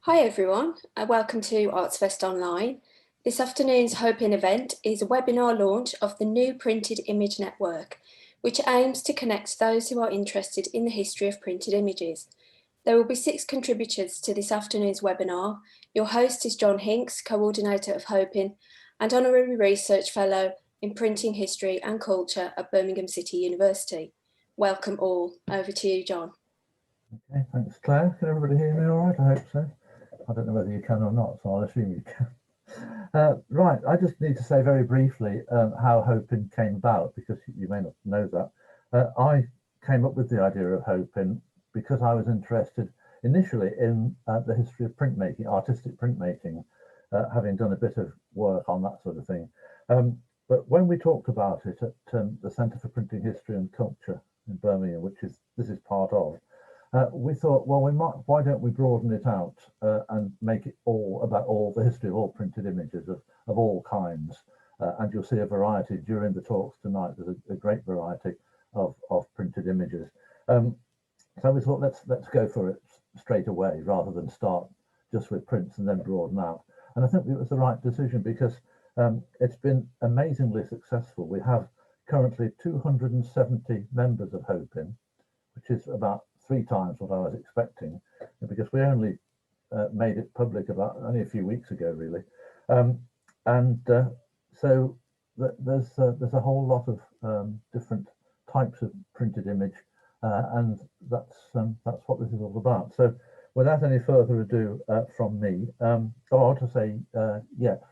Hi everyone, and welcome to ArtsFest Online. This afternoon's HoPIN event is a webinar launch of the new Printed Image Network, which aims to connect those who are interested in the history of printed images. There will be 6 contributors to this afternoon's webinar. Your host is John Hinks, co-ordinator of HoPIN and Honorary Research Fellow in Printing History and Culture at Birmingham City University. Welcome all. Over to you, John. Okay, thanks, Claire. Can everybody hear me all right? I hope so. I don't know whether you can or not, so I'll assume you can. Right, I just need to say very briefly how HoPIN came about, because you may not know that. I came up with the idea of HoPIN because I was interested initially in the history of printmaking, artistic printmaking, having done a bit of work on that sort of thing. But when we talked about it at the Centre for Printing History and Culture in Birmingham, which this is part of, we thought, well, why don't we broaden it out and make it all about all the history of all printed images of all kinds. And you'll see a variety during the talks tonight. There's a great variety of printed images. So we thought, let's go for it straight away rather than start just with prints and then broaden out. And I think it was the right decision because it's been amazingly successful. We have currently 270 members of HoPIN, which is about 3 times what I was expecting, because we only made it public about only a few weeks ago, really. So there's a whole lot of different types of printed image, and that's what this is all about. So without any further ado from me, I want to say,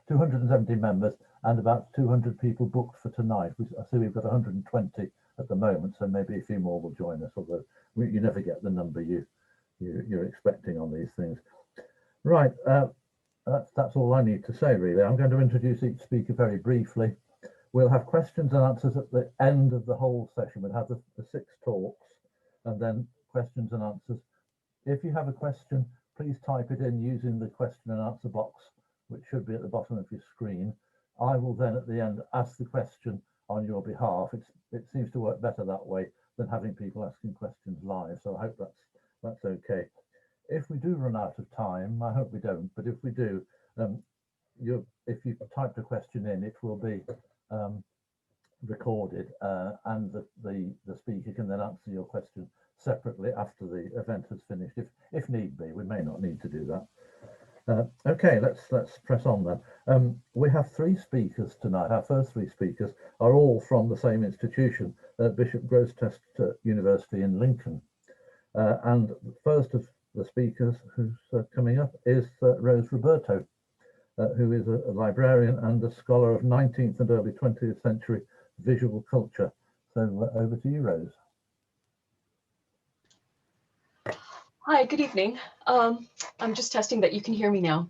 270 members and about 200 people booked for tonight. I see we've got 120 at the moment, so maybe a few more will join us, although you never get the number you're expecting on these things. Right, that's all I need to say, really. I'm going to introduce each speaker very briefly. We'll have questions and answers at the end of the whole session. We'll have the 6 talks and then questions and answers. If you have a question, please type it in using the question and answer box, which should be at the bottom of your screen. I will then at the end ask the question on your behalf. It seems to work better that way than having people asking questions live, so I hope that's okay. If we do run out of time, I hope we don't, but if we do, if you typed a question in, it will be recorded, and the speaker can then answer your question separately after the event has finished, if need be. We may not need to do that. Okay, let's press on then. We have 3 speakers tonight. Our first 3 speakers are all from the same institution, Bishop Grosseteste University in Linton. And the first of the speakers who's coming up is Rose Roberto, who is a librarian and a scholar of 19th and early 20th century visual culture. So over to you, Rose. Hi, good evening. I'm just testing that you can hear me now.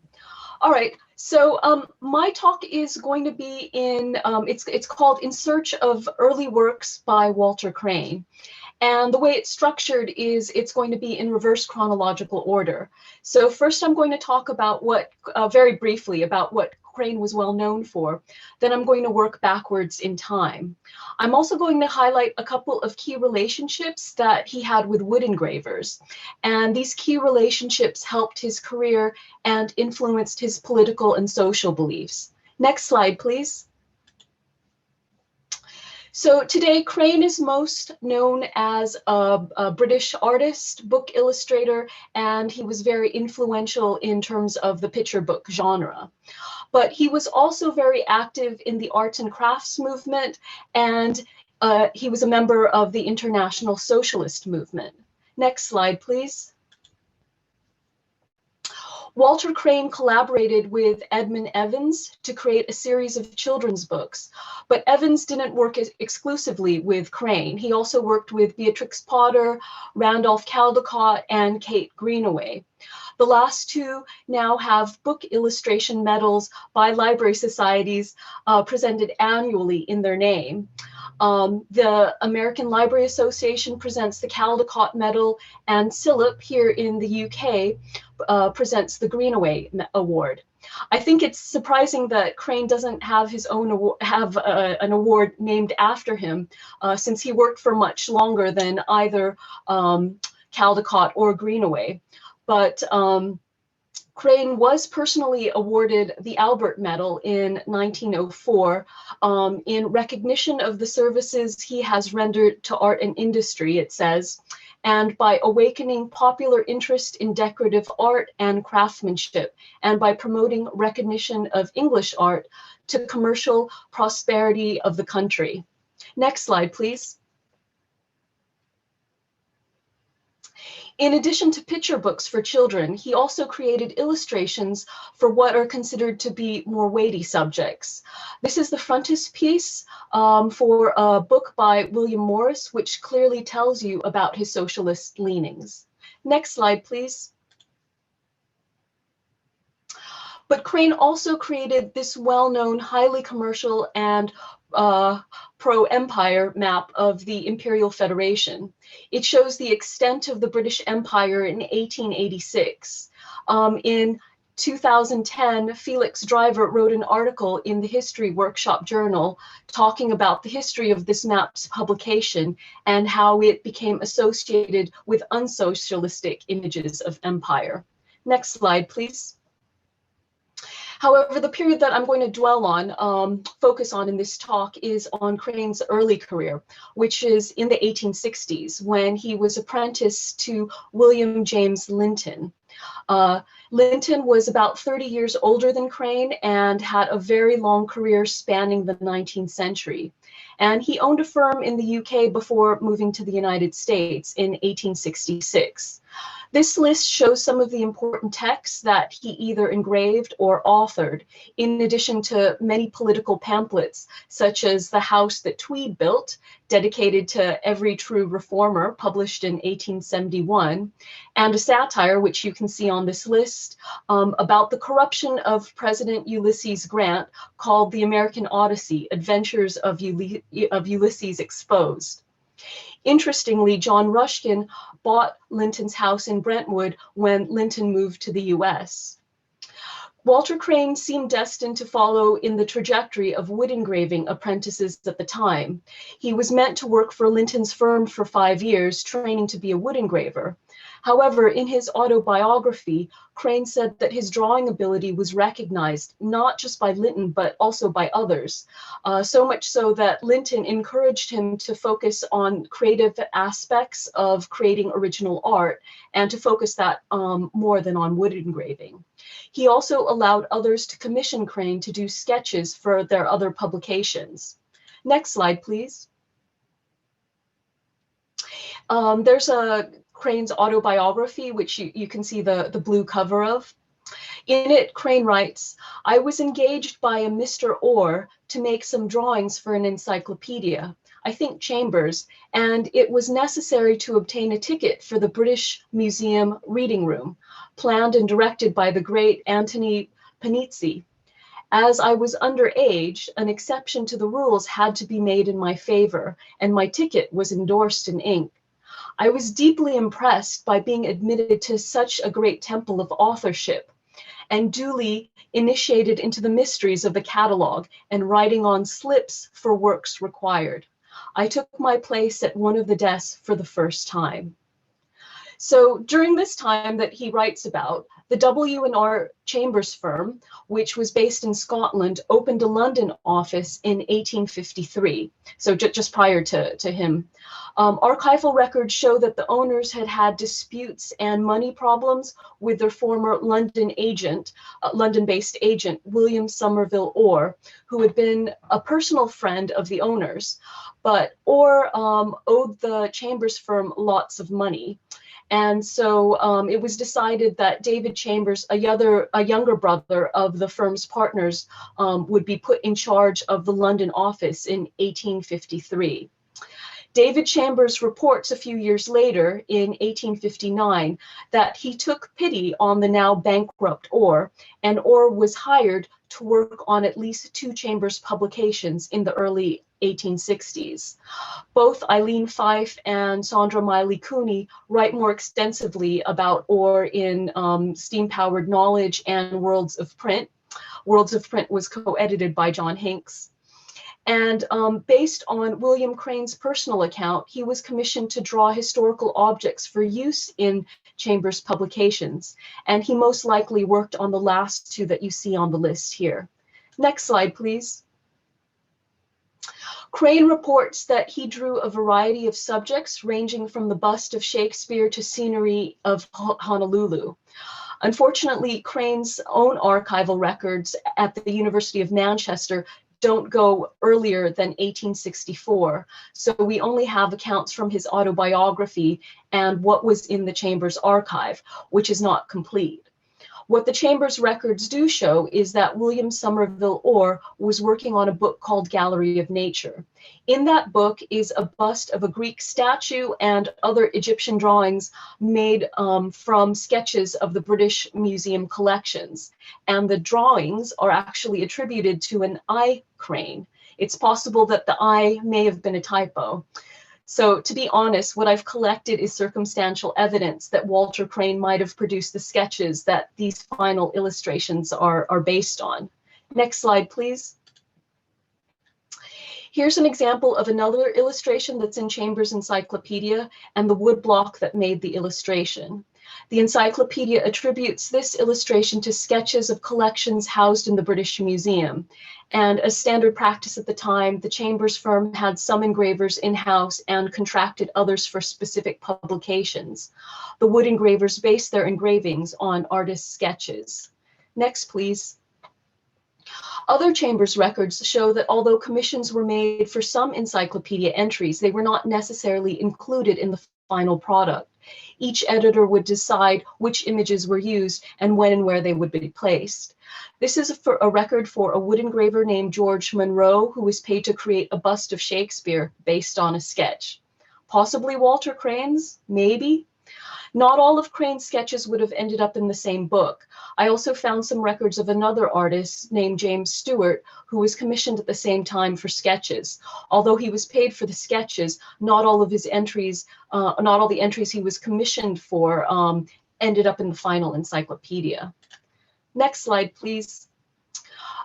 All right, so my talk is going to be in, it's called In Search of Early Works by Walter Crane. And the way it's structured is it's going to be in reverse chronological order. So first I'm going to talk about very briefly about what Crane was well known for. Then I'm going to work backwards in time. I'm also going to highlight a couple of key relationships that he had with wood engravers. And these key relationships helped his career and influenced his political and social beliefs. Next slide, please. So today, Crane is most known as a British artist, book illustrator, and he was very influential in terms of the picture book genre. But he was also very active in the arts and crafts movement, and he was a member of the International Socialist movement. Next slide, please. Walter Crane collaborated with Edmund Evans to create a series of children's books, but Evans didn't work exclusively with Crane. He also worked with Beatrix Potter, Randolph Caldecott, and Kate Greenaway. The last 2 now have book illustration medals by library societies presented annually in their name. The American Library Association presents the Caldecott Medal, and SILIP here in the UK presents the Greenaway Award. I think it's surprising that Crane doesn't have his own an award named after him, since he worked for much longer than either Caldecott or Greenaway. But Crane was personally awarded the Albert Medal in 1904 in recognition of the services he has rendered to art and industry, it says, and by awakening popular interest in decorative art and craftsmanship, and by promoting recognition of English art to commercial prosperity of the country. Next slide, please. In addition to picture books for children, he also created illustrations for what are considered to be more weighty subjects. This is the frontispiece for a book by William Morris, which clearly tells you about his socialist leanings. Next slide, please. But Crane also created this well-known, highly commercial and pro-empire map of the Imperial Federation. It shows the extent of the British Empire in 1886. In 2010, Felix Driver wrote an article in the History Workshop Journal talking about the history of this map's publication and how it became associated with unsocialistic images of empire. Next slide, please. However, the period that I'm going to dwell on, focus on in this talk, is on Crane's early career, which is in the 1860s, when he was apprenticed to William James Linton. Linton was about 30 years older than Crane and had a very long career spanning the 19th century. And he owned a firm in the UK before moving to the United States in 1866. This list shows some of the important texts that he either engraved or authored, in addition to many political pamphlets, such as The House That Tweed Built, dedicated to every true reformer, published in 1871, and a satire, which you can see on this list, about the corruption of President Ulysses Grant, called The American Odyssey, Adventures of Ulysses Exposed. Interestingly, John Ruskin bought Linton's house in Brentwood when Linton moved to the US. Walter Crane seemed destined to follow in the trajectory of wood engraving apprentices at the time. He was meant to work for Linton's firm for 5 years, training to be a wood engraver. However, in his autobiography, Crane said that his drawing ability was recognized not just by Linton, but also by others, so much so that Linton encouraged him to focus on creative aspects of creating original art and to focus that more than on wood engraving. He also allowed others to commission Crane to do sketches for their other publications. Next slide, please. There's a Crane's autobiography, which you can see the blue cover of. In it, Crane writes, "I was engaged by a Mr. Orr to make some drawings for an encyclopedia, I think Chambers, and it was necessary to obtain a ticket for the British Museum reading room, planned and directed by the great Anthony Panizzi. As I was underage, an exception to the rules had to be made in my favor, and my ticket was endorsed in ink. I was deeply impressed by being admitted to such a great temple of authorship, and duly initiated into the mysteries of the catalog and writing on slips for works required. I took my place at one of the desks for the first time." So during this time that he writes about, the W&R Chambers firm, which was based in Scotland, opened a London office in 1853, so just prior to him. Archival records show that the owners had had disputes and money problems with their former London agent, London-based agent, William Somerville Orr, who had been a personal friend of the owners, but Orr owed the Chambers firm lots of money. And so it was decided that David Chambers, a younger brother of the firm's partners, would be put in charge of the London office in 1853. David Chambers reports a few years later, in 1859, that he took pity on the now bankrupt Orr, and Orr was hired to work on at least 2 Chambers publications in the early 1860s. Both Eileen Fife and Sandra Miley Cooney write more extensively about Orr in Steam-Powered Knowledge and Worlds of Print. Worlds of Print was co-edited by John Hinks. And based on William Crane's personal account, he was commissioned to draw historical objects for use in Chambers publications. And he most likely worked on the last two that you see on the list here. Next slide, please. Crane reports that he drew a variety of subjects ranging from the bust of Shakespeare to scenery of Honolulu. Unfortunately, Crane's own archival records at the University of Manchester don't go earlier than 1864. So we only have accounts from his autobiography and what was in the Chambers archive, which is not complete. What the Chambers records do show is that William Somerville Orr was working on a book called Gallery of Nature. In that book is a bust of a Greek statue and other Egyptian drawings made from sketches of the British Museum collections. And the drawings are actually attributed to an I Crane. It's possible that the I may have been a typo. So to be honest, what I've collected is circumstantial evidence that Walter Crane might have produced the sketches that these final illustrations are based on. Next slide, please. Here's an example of another illustration that's in Chambers' Encyclopaedia and the woodblock that made the illustration. The Encyclopaedia attributes this illustration to sketches of collections housed in the British Museum. And as standard practice at the time, the Chambers firm had some engravers in-house and contracted others for specific publications. The wood engravers based their engravings on artists' sketches. Next, please. Other Chambers records show that although commissions were made for some encyclopedia entries, they were not necessarily included in the final product. Each editor would decide which images were used and when and where they would be placed. This is a record for a wood engraver named George Monroe, who was paid to create a bust of Shakespeare based on a sketch. Possibly Walter Crane's, maybe. Not all of Crane's sketches would have ended up in the same book. I also found some records of another artist named James Stewart, who was commissioned at the same time for sketches. Although he was paid for the sketches, not all of his entries, not all the entries he was commissioned for ended up in the final encyclopedia. Next slide, please.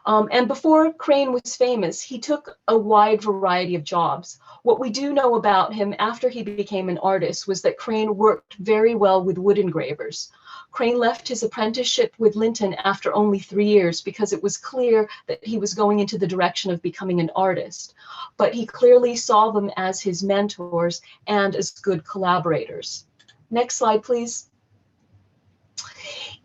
And before Crane was famous, he took a wide variety of jobs. What we do know about him after he became an artist was that Crane worked very well with wood engravers. Crane left his apprenticeship with Linton after only 3 years because it was clear that he was going into the direction of becoming an artist. But he clearly saw them as his mentors and as good collaborators. Next slide, please.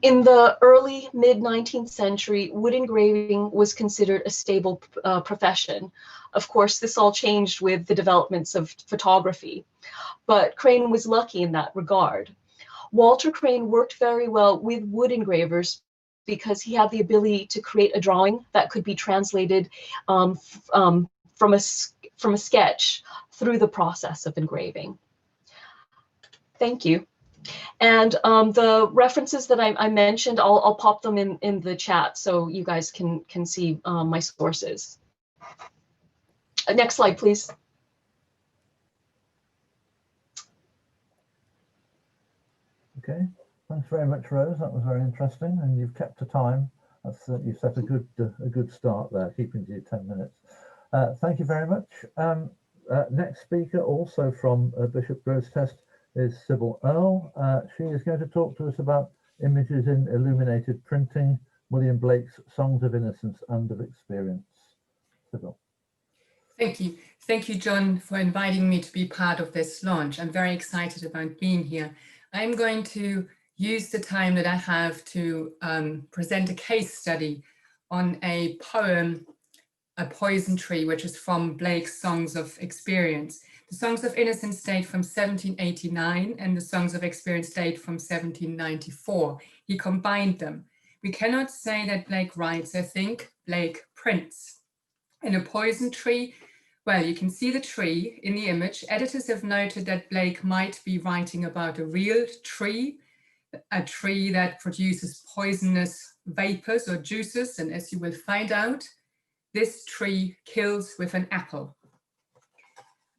In the early mid-19th century, wood engraving was considered a stable profession. Of course, this all changed with the developments of photography, but Crane was lucky in that regard. Walter Crane worked very well with wood engravers because he had the ability to create a drawing that could be translated from a sketch through the process of engraving. Thank you. And the references that I mentioned, I'll pop them in the chat so you guys can see my sources. Next slide, please. Okay, thanks very much, Rose. That was very interesting, and you've kept to time. That's you set a good start there, keeping to your 10 minutes. Thank you very much. Next speaker, also from Bishop Grosseteste, is Sibylle Erle. She is going to talk to us about images in illuminated printing, William Blake's Songs of Innocence and of Experience. Sibylle. Thank you. Thank you, John, for inviting me to be part of this launch. I'm very excited about being here. I'm going to use the time that I have to present a case study on a poem, A Poison Tree, which is from Blake's Songs of Experience. The Songs of Innocence date from 1789 and the Songs of Experience date from 1794. He combined them. We cannot say that Blake writes, I think Blake prints. In A Poison Tree, well, you can see the tree in the image. Editors have noted that Blake might be writing about a real tree, a tree that produces poisonous vapors or juices. And as you will find out, this tree kills with an apple.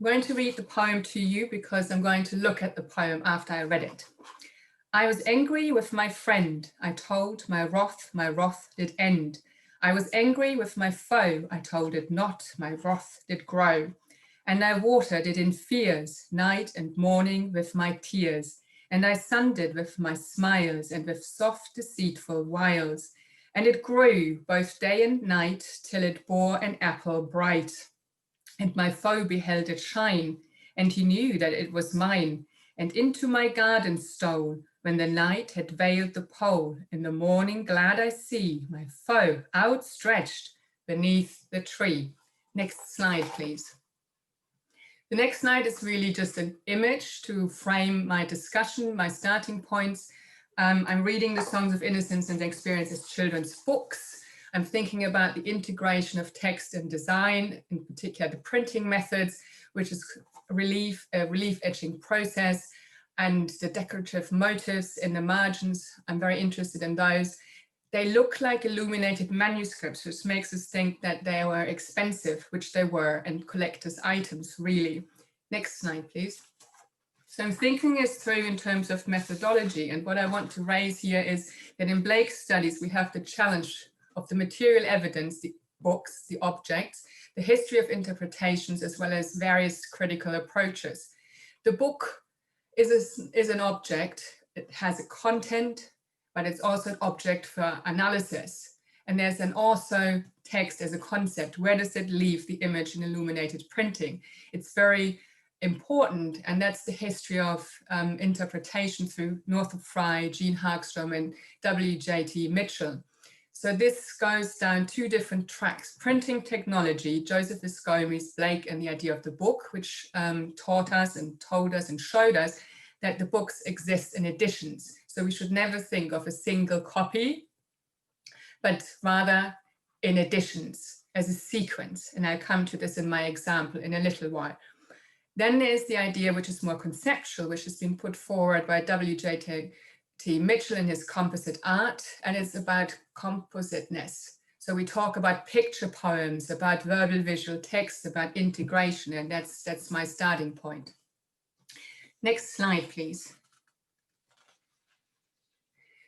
I'm going to read the poem to you because I'm going to look at the poem after I read it. I was angry with my friend. I told my wrath did end. I was angry with my foe, I told it not, my wrath did grow. And I watered it in fears, night and morning with my tears. And I sunned it with my smiles and with soft deceitful wiles. And it grew both day and night till it bore an apple bright. And my foe beheld it shine, and he knew that it was mine, and into my garden stole, when the night had veiled the pole. In the morning glad I see my foe outstretched beneath the tree. Next slide, please. The next slide is really just an image to frame my discussion, my starting points. I'm reading the Songs of Innocence and Experience as children's books. I'm thinking about the integration of text and design, in particular the printing methods, which is a relief etching process, and the decorative motifs in the margins. I'm very interested in those. They look like illuminated manuscripts, which makes us think that they were expensive, which they were, and collector's items, really. Next slide, please. So I'm thinking this through in terms of methodology, and what I want to raise here is that in Blake's studies, we have the challenge of the material evidence, the books, the objects, the history of interpretations, as well as various critical approaches. The book is an object. It has a content, but it's also an object for analysis. And there's an also text as a concept. Where does it leave the image in illuminated printing? It's very important, and that's the history of interpretation through Northrop Frye, Jean Hagstrom, and W.J.T. Mitchell. So this goes down two different tracks: printing technology, Joseph Viscomi's Blake and the Idea of the Book, which taught us and told us and showed us that the books exist in editions. So we should never think of a single copy, but rather in editions as a sequence. And I'll come to this in my example in a little while. Then there's the idea, which is more conceptual, which has been put forward by W.J.T. Mitchell in his Composite Art, and it's about compositeness. So we talk about picture poems, about verbal visual text, about integration, and that's my starting point. Next slide, please.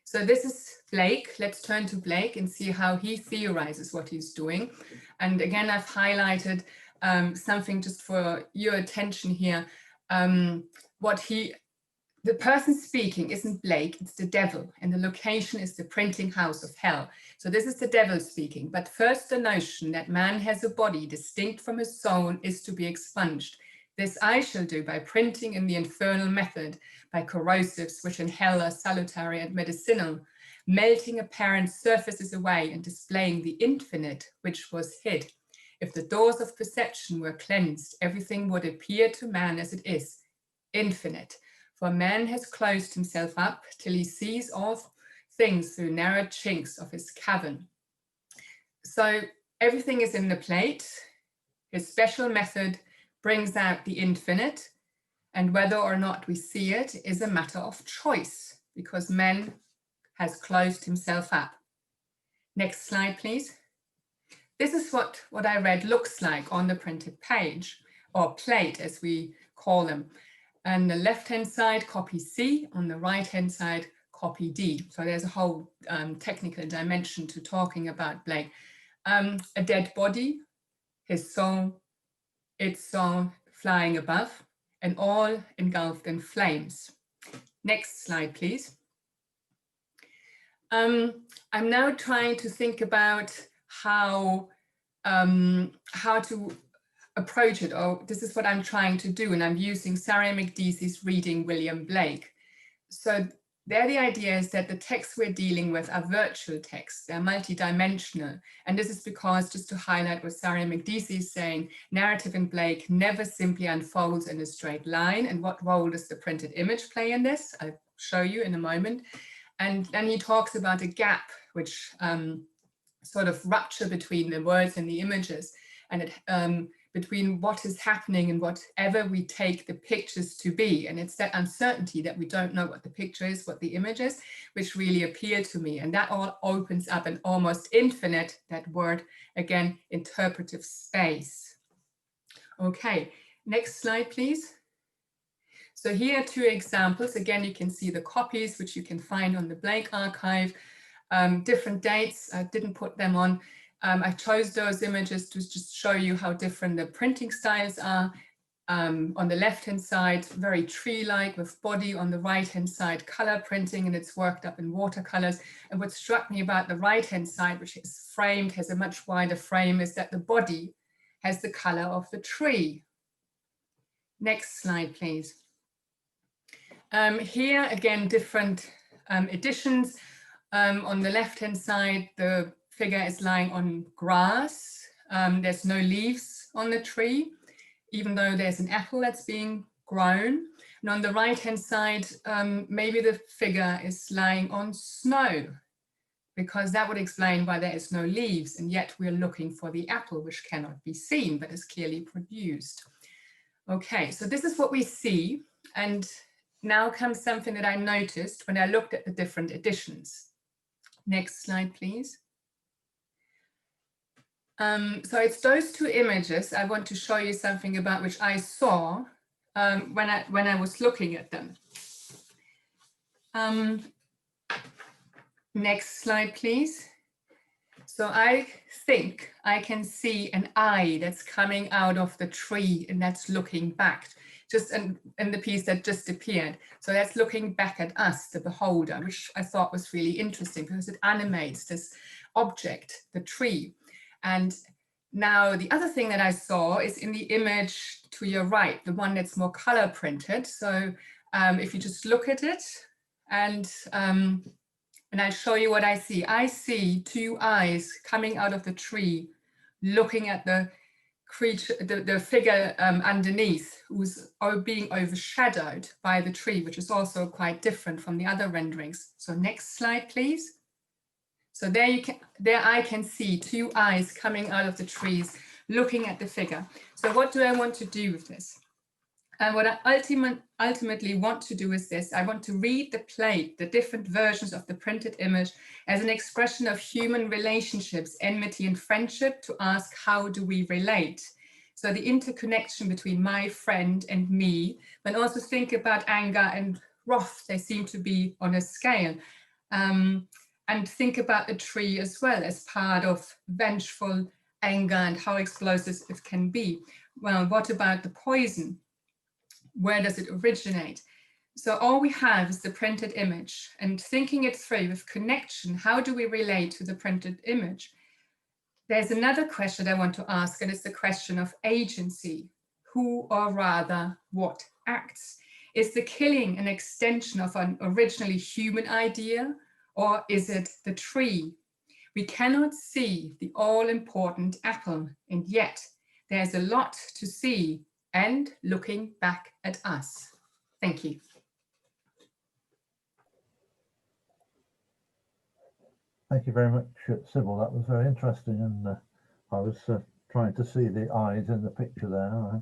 So this is Blake. Let's turn to Blake and see how he theorizes what he's doing. And again, I've highlighted something just for your attention here. The person speaking isn't Blake, it's the devil, and the location is the printing house of hell. So this is the devil speaking. But first, the notion that man has a body distinct from his soul is to be expunged. This I shall do by printing in the infernal method, by corrosives which in hell are salutary and medicinal, melting apparent surfaces away and displaying the infinite which was hid. If the doors of perception were cleansed, everything would appear to man as it is, infinite. For man has closed himself up till he sees all things through narrow chinks of his cavern. So everything is in the plate. His special method brings out the infinite, and whether or not we see it is a matter of choice, because man has closed himself up. Next slide, please. This is what I read looks like on the printed page, or plate as we call them. On the left-hand side, copy C, on the right-hand side, copy D. So there's a whole technical dimension to talking about Blake. A dead body, his soul, its soul flying above, and all engulfed in flames. Next slide, please. I'm now trying to think about how to approach it. Oh, this is what I'm trying to do, and I'm using Sarah McDeasy's Reading William Blake. So there the idea is that the texts we're dealing with are virtual texts, they're multidimensional. And this is because, just to highlight what Sarah McDeasy is saying, narrative in Blake never simply unfolds in a straight line. And what role does the printed image play in this? I'll show you in a moment. And then he talks about a gap, which sort of rupture between the words and the images, and it, between what is happening and whatever we take the pictures to be. And it's that uncertainty that we don't know what the picture is, what the image is, which really appealed to me. And that all opens up an almost infinite, that word again, interpretive space. Okay, next slide, please. So here are two examples. Again, you can see the copies, which you can find on the Blake archive. Different dates, I didn't put them on. I chose those images to just show you how different the printing styles are. On the left-hand side, very tree-like with body. On the right-hand side, color printing, and it's worked up in watercolors. And what struck me about the right-hand side, which is framed, has a much wider frame, is that the body has the color of the tree. Next slide, please. Here, again, different editions. On the left-hand side, the figure is lying on grass. There's no leaves on the tree, even though there's an apple that's being grown. And on the right-hand side, maybe the figure is lying on snow, because that would explain why there is no leaves, and yet we're looking for the apple, which cannot be seen, but is clearly produced. Okay, so this is what we see. And now comes something that I noticed when I looked at the different editions. Next slide, please. So it's those two images I want to show you something about, which I saw when I was looking at them. Next slide, please. So I think I can see an eye that's coming out of the tree and that's looking back, just in the piece that just appeared. So that's looking back at us, the beholder, which I thought was really interesting because it animates this object, the tree. And now the other thing that I saw is in the image to your right, the one that's more color printed. So if you just look at it and I'll show you what I see. I see two eyes coming out of the tree, looking at the creature, the figure underneath, who's being overshadowed by the tree, which is also quite different from the other renderings. So next slide, please. So there I can see two eyes coming out of the trees, looking at the figure. So what do I want to do with this? And what I ultimately want to do is this. I want to read the plate, the different versions of the printed image, as an expression of human relationships, enmity and friendship, to ask, how do we relate? So the interconnection between my friend and me, but also think about anger and wrath. They seem to be on a scale. And think about the tree as well as part of vengeful anger and how explosive it can be. Well, what about the poison? Where does it originate? So all we have is the printed image, and thinking it through with connection, how do we relate to the printed image? There's another question I want to ask, and it's the question of agency. Who, or rather what, acts? Is the killing an extension of an originally human idea, or is it the tree? We cannot see the all-important apple, and yet there's a lot to see and looking back at us. Thank you. Thank you very much, Sibylle. That was very interesting, and I was trying to see the eyes in the picture there.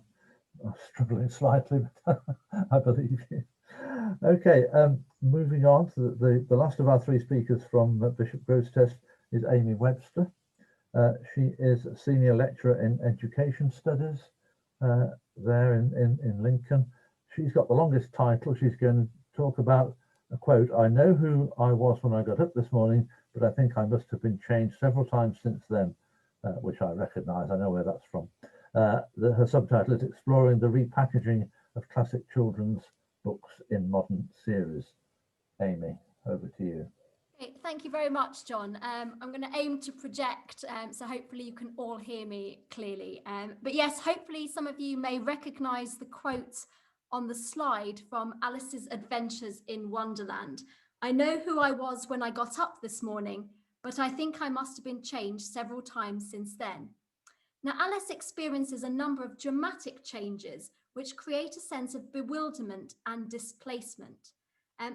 I'm struggling slightly, but I believe you. Okay, moving on to the last of our three speakers from Bishop Grosseteste is Amy Webster. She is a senior lecturer in education studies there in Lincoln. She's got the longest title. She's going to talk about a quote, "I know who I was when I got up this morning, but I think I must have been changed several times since then," which I recognize. I know where that's from. Her subtitle is "Exploring the Repackaging of Classic Children's Books in Modern Series." Amy, over to you. Okay, thank you very much, John. I'm going to aim to project, so hopefully you can all hear me clearly. But yes, hopefully some of you may recognize the quote on the slide from Alice's Adventures in Wonderland. "I know who I was when I got up this morning, but I think I must have been changed several times since then." Now, Alice experiences a number of dramatic changes which create a sense of bewilderment and displacement.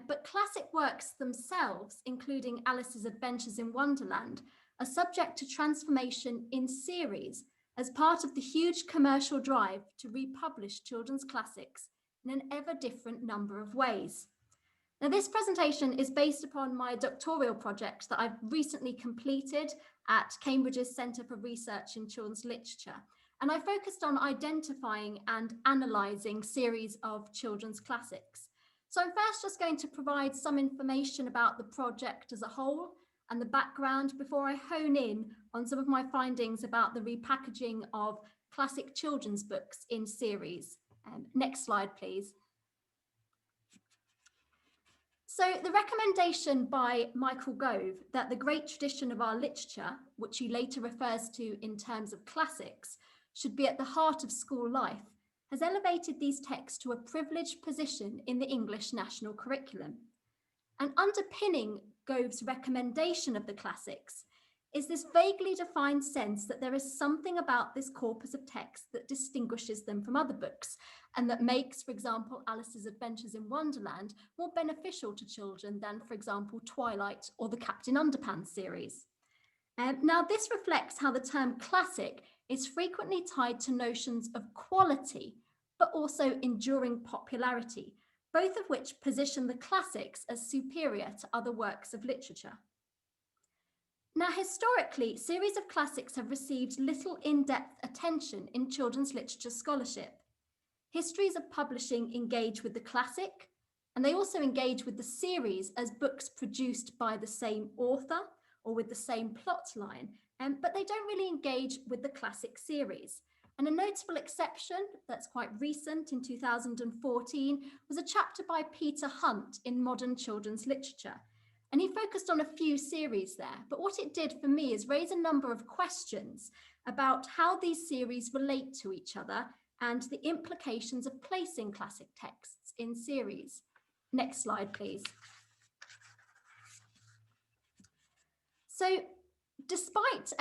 But classic works themselves, including Alice's Adventures in Wonderland, are subject to transformation in series as part of the huge commercial drive to republish children's classics in an ever different number of ways. Now, this presentation is based upon my doctoral project that I've recently completed at Cambridge's Centre for Research in Children's Literature, and I focused on identifying and analysing series of children's classics. So I'm first just going to provide some information about the project as a whole, and the background before I hone in on some of my findings about the repackaging of classic children's books in series. Next slide, please. So the recommendation by Michael Gove that the great tradition of our literature, which he later refers to in terms of classics, should be at the heart of school life, has elevated these texts to a privileged position in the English national curriculum. And underpinning Gove's recommendation of the classics is this vaguely defined sense that there is something about this corpus of text that distinguishes them from other books and that makes, for example, Alice's Adventures in Wonderland more beneficial to children than, for example, Twilight or the Captain Underpants series. Now, this reflects how the term classic is frequently tied to notions of quality, but also enduring popularity, both of which position the classics as superior to other works of literature. Now, historically, series of classics have received little in-depth attention in children's literature scholarship. Histories of publishing engage with the classic, and they also engage with the series as books produced by the same author or with the same plot line, but they don't really engage with the classic series. And a notable exception that's quite recent in 2014 was a chapter by Peter Hunt in Modern Children's Literature. And he focused on a few series there, but what it did for me is raise a number of questions about how these series relate to each other and the implications of placing classic texts in series. Next slide, please. So, despite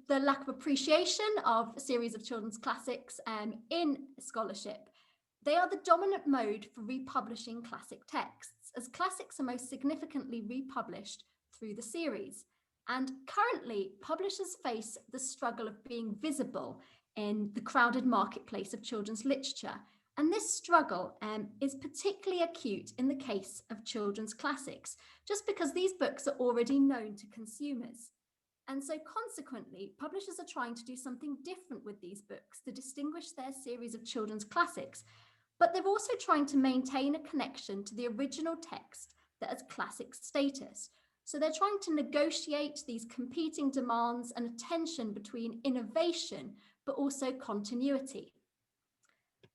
the lack of appreciation of a series of children's classics in scholarship, they are the dominant mode for republishing classic texts, as classics are most significantly republished through the series. And currently, publishers face the struggle of being visible in the crowded marketplace of children's literature. And this struggle is particularly acute in the case of children's classics, just because these books are already known to consumers. And so consequently, publishers are trying to do something different with these books to distinguish their series of children's classics, but they're also trying to maintain a connection to the original text that has classic status. So they're trying to negotiate these competing demands and a tension between innovation, but also continuity.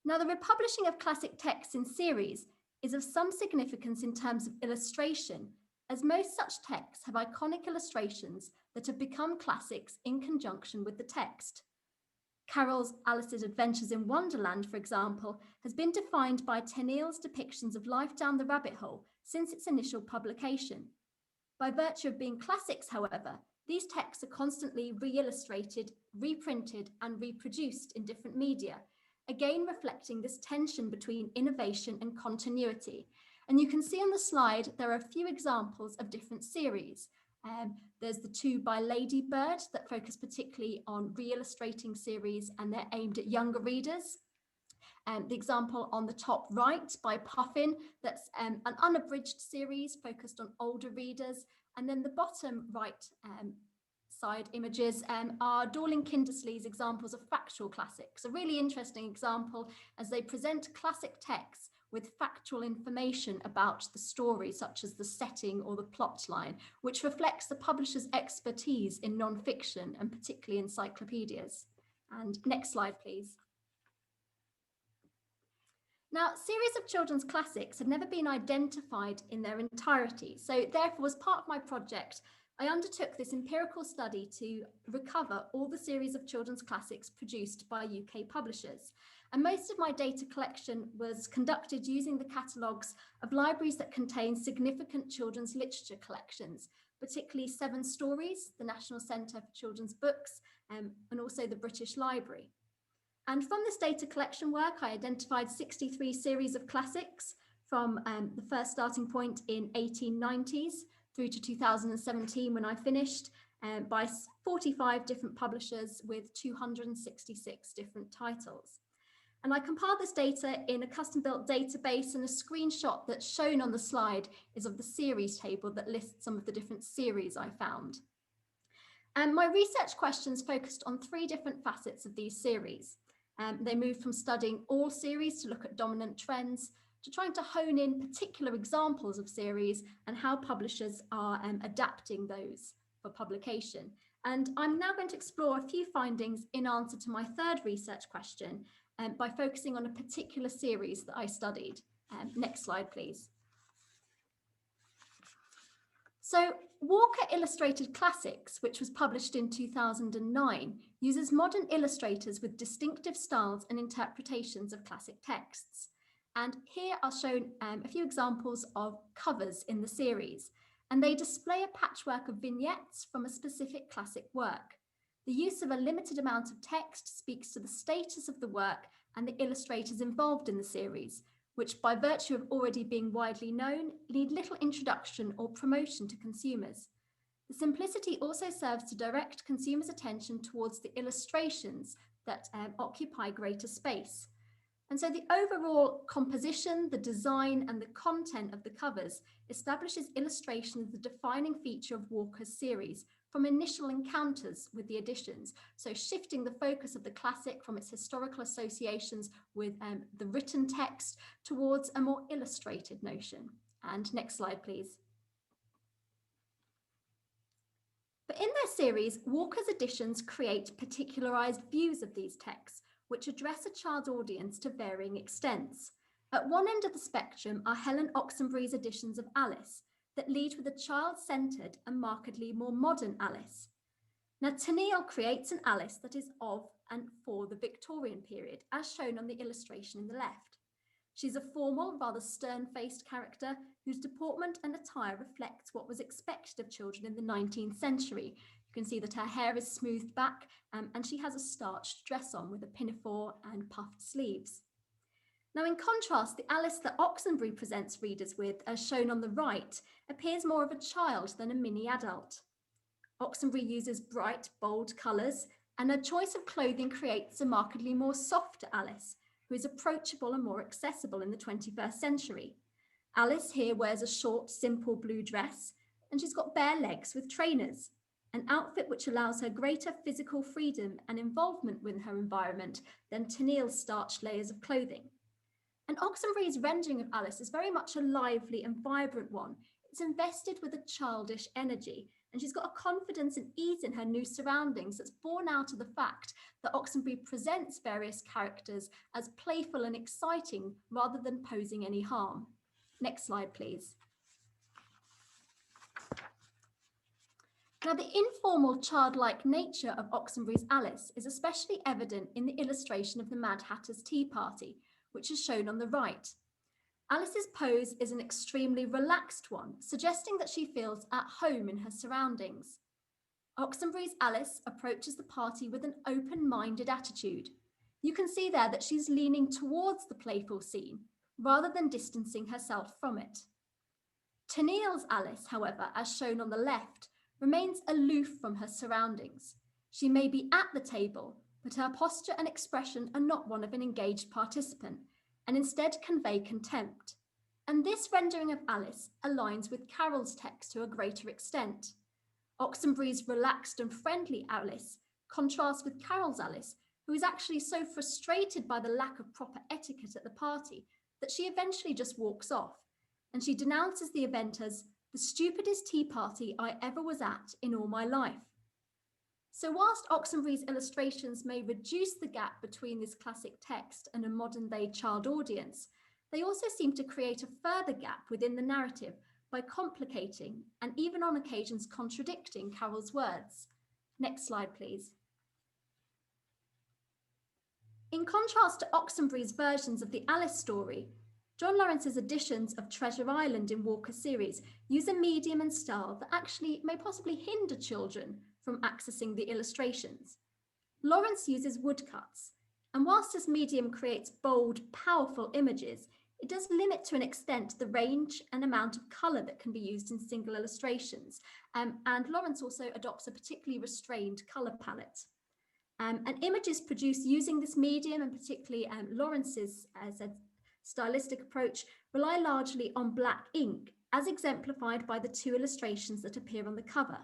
Now, the republishing of classic texts in series is of some significance in terms of illustration, as most such texts have iconic illustrations that have become classics in conjunction with the text. Carroll's Alice's Adventures in Wonderland, for example, has been defined by Tenniel's depictions of life down the rabbit hole since its initial publication. By virtue of being classics, however, these texts are constantly re-illustrated, reprinted, and reproduced in different media, again reflecting this tension between innovation and continuity. And you can see on the slide, there are a few examples of different series. There's the two by Lady Bird that focus particularly on re-illustrating series and they're aimed at younger readers. The example on the top right by Puffin, that's an unabridged series focused on older readers. And then the bottom right side images are Dorling Kindersley's examples of factual classics, a really interesting example as they present classic texts with factual information about the story, such as the setting or the plot line, which reflects the publisher's expertise in non-fiction and particularly encyclopedias. And next slide, please. Now, series of children's classics have never been identified in their entirety. So therefore, as part of my project, I undertook this empirical study to recover all the series of children's classics produced by UK publishers. And most of my data collection was conducted using the catalogues of libraries that contain significant children's literature collections, particularly Seven Stories, the National Centre for Children's Books, and also the British Library. And from this data collection work, I identified 63 series of classics from the first starting point in 1890s through to 2017 when I finished, by 45 different publishers with 266 different titles. And I compiled this data in a custom-built database, and a screenshot that's shown on the slide is of the series table that lists some of the different series I found. And my research questions focused on 3 different facets of these series. They moved from studying all series to look at dominant trends, to trying to hone in particular examples of series and how publishers are adapting those for publication. And I'm now going to explore a few findings in answer to my third research question by focusing on a particular series that I studied. Next slide, please. So Walker Illustrated Classics, which was published in 2009, uses modern illustrators with distinctive styles and interpretations of classic texts. And here are shown a few examples of covers in the series, and they display a patchwork of vignettes from a specific classic work. The use of a limited amount of text speaks to the status of the work and the illustrators involved in the series, which by virtue of already being widely known, need little introduction or promotion to consumers. The simplicity also serves to direct consumers' attention towards the illustrations that occupy greater space. And so the overall composition, the design, and the content of the covers establishes illustration as the defining feature of Walker's series from initial encounters with the editions, so shifting the focus of the classic from its historical associations with the written text towards a more illustrated notion. And next slide, please. But in their series, Walker's editions create particularized views of these texts, which address a child's audience to varying extents. At one end of the spectrum are Helen Oxenbury's editions of Alice, that lead with a child-centered and markedly more modern Alice. Now, Tenniel creates an Alice that is of and for the Victorian period, as shown on the illustration in the left. She's a formal, rather stern-faced character whose deportment and attire reflects what was expected of children in the 19th century. You can see that her hair is smoothed back and she has a starched dress on with a pinafore and puffed sleeves. Now, in contrast, the Alice that Oxenbury presents readers with, as shown on the right, appears more of a child than a mini adult. Oxenbury uses bright, bold colours, and her choice of clothing creates a markedly more softer Alice, who is approachable and more accessible in the 21st century. Alice here wears a short, simple blue dress, and she's got bare legs with trainers, an outfit which allows her greater physical freedom and involvement with her environment than Tenniel's starched layers of clothing. And Oxenbury's rendering of Alice is very much a lively and vibrant one. It's invested with a childish energy, and she's got a confidence and ease in her new surroundings that's borne out of the fact that Oxenbury presents various characters as playful and exciting rather than posing any harm. Next slide, please. Now, the informal, childlike nature of Oxenbury's Alice is especially evident in the illustration of the Mad Hatter's Tea Party, which is shown on the right. Alice's pose is an extremely relaxed one, suggesting that she feels at home in her surroundings. Oxenbury's Alice approaches the party with an open-minded attitude. You can see there that she's leaning towards the playful scene, rather than distancing herself from it. Tenniel's Alice, however, as shown on the left, remains aloof from her surroundings. She may be at the table, but her posture and expression are not one of an engaged participant, and instead convey contempt. And this rendering of Alice aligns with Carol's text to a greater extent. Oxenbury's relaxed and friendly Alice contrasts with Carol's Alice, who is actually so frustrated by the lack of proper etiquette at the party that she eventually just walks off, and she denounces the event as the stupidest tea party I ever was at in all my life. So whilst Oxenbury's illustrations may reduce the gap between this classic text and a modern-day child audience, they also seem to create a further gap within the narrative by complicating and even on occasions contradicting Carol's words. Next slide, please. In contrast to Oxenbury's versions of the Alice story, John Lawrence's editions of Treasure Island in Walker's series use a medium and style that actually may possibly hinder children from accessing the illustrations. Lawrence uses woodcuts, and whilst this medium creates bold, powerful images, it does limit to an extent the range and amount of colour that can be used in single illustrations, and Lawrence also adopts a particularly restrained colour palette. And images produced using this medium, and particularly Lawrence's as a stylistic approach, rely largely on black ink, as exemplified by the two illustrations that appear on the cover.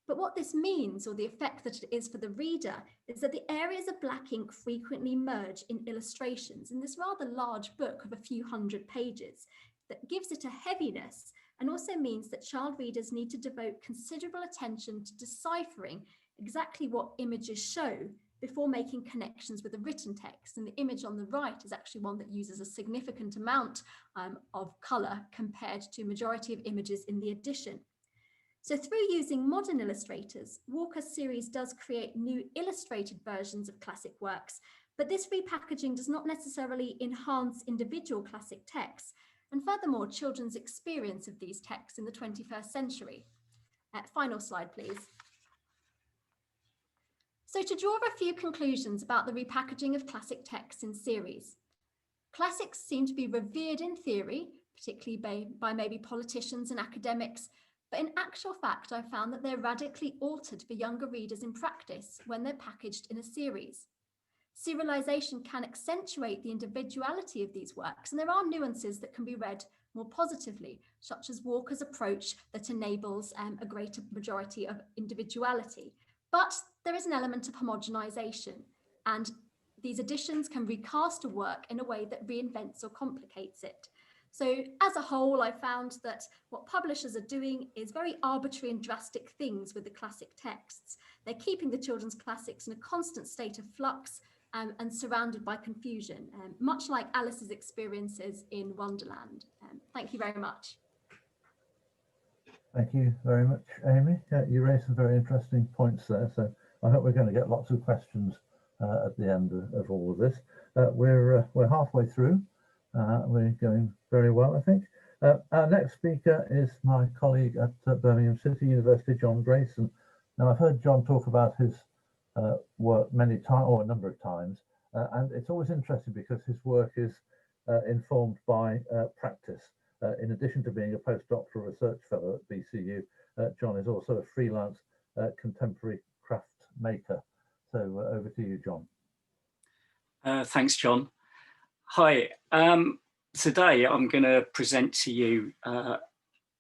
But what this means, or the effect that it is for the reader, is that the areas of black ink frequently merge in illustrations in this rather large book of a few hundred pages that gives it a heaviness, and also means that child readers need to devote considerable attention to deciphering exactly what images show before making connections with the written text. And the image on the right is actually one that uses a significant amount of colour compared to majority of images in the edition. So through using modern illustrators, Walker's series does create new illustrated versions of classic works, but this repackaging does not necessarily enhance individual classic texts, and furthermore, children's experience of these texts in the 21st century. Final slide, please. So to draw a few conclusions about the repackaging of classic texts in series. Classics seem to be revered in theory, particularly by maybe politicians and academics, but in actual fact, I found that they're radically altered for younger readers in practice when they're packaged in a series. Serialization can accentuate the individuality of these works, and there are nuances that can be read more positively, such as Walker's approach that enables a greater majority of individuality. But there is an element of homogenization, and these editions can recast a work in a way that reinvents or complicates it. So as a whole, I found that what publishers are doing is very arbitrary and drastic things with the classic texts. They're keeping the children's classics in a constant state of flux and surrounded by confusion, much like Alice's experiences in Wonderland. Thank you very much. Thank you very much, Amy. You raised some very interesting points there, so I hope we're going to get lots of questions at the end of all of this. We're halfway through. We're going very well, I think. Our next speaker is my colleague at Birmingham City University, John Grayson. Now, I've heard John talk about his work many times, or a number of times, and it's always interesting because his work is informed by practice. In addition to being a postdoctoral research fellow at BCU, John is also a freelance contemporary craft maker. So over to you, John. Thanks, John. Hi, today I'm going to present to you a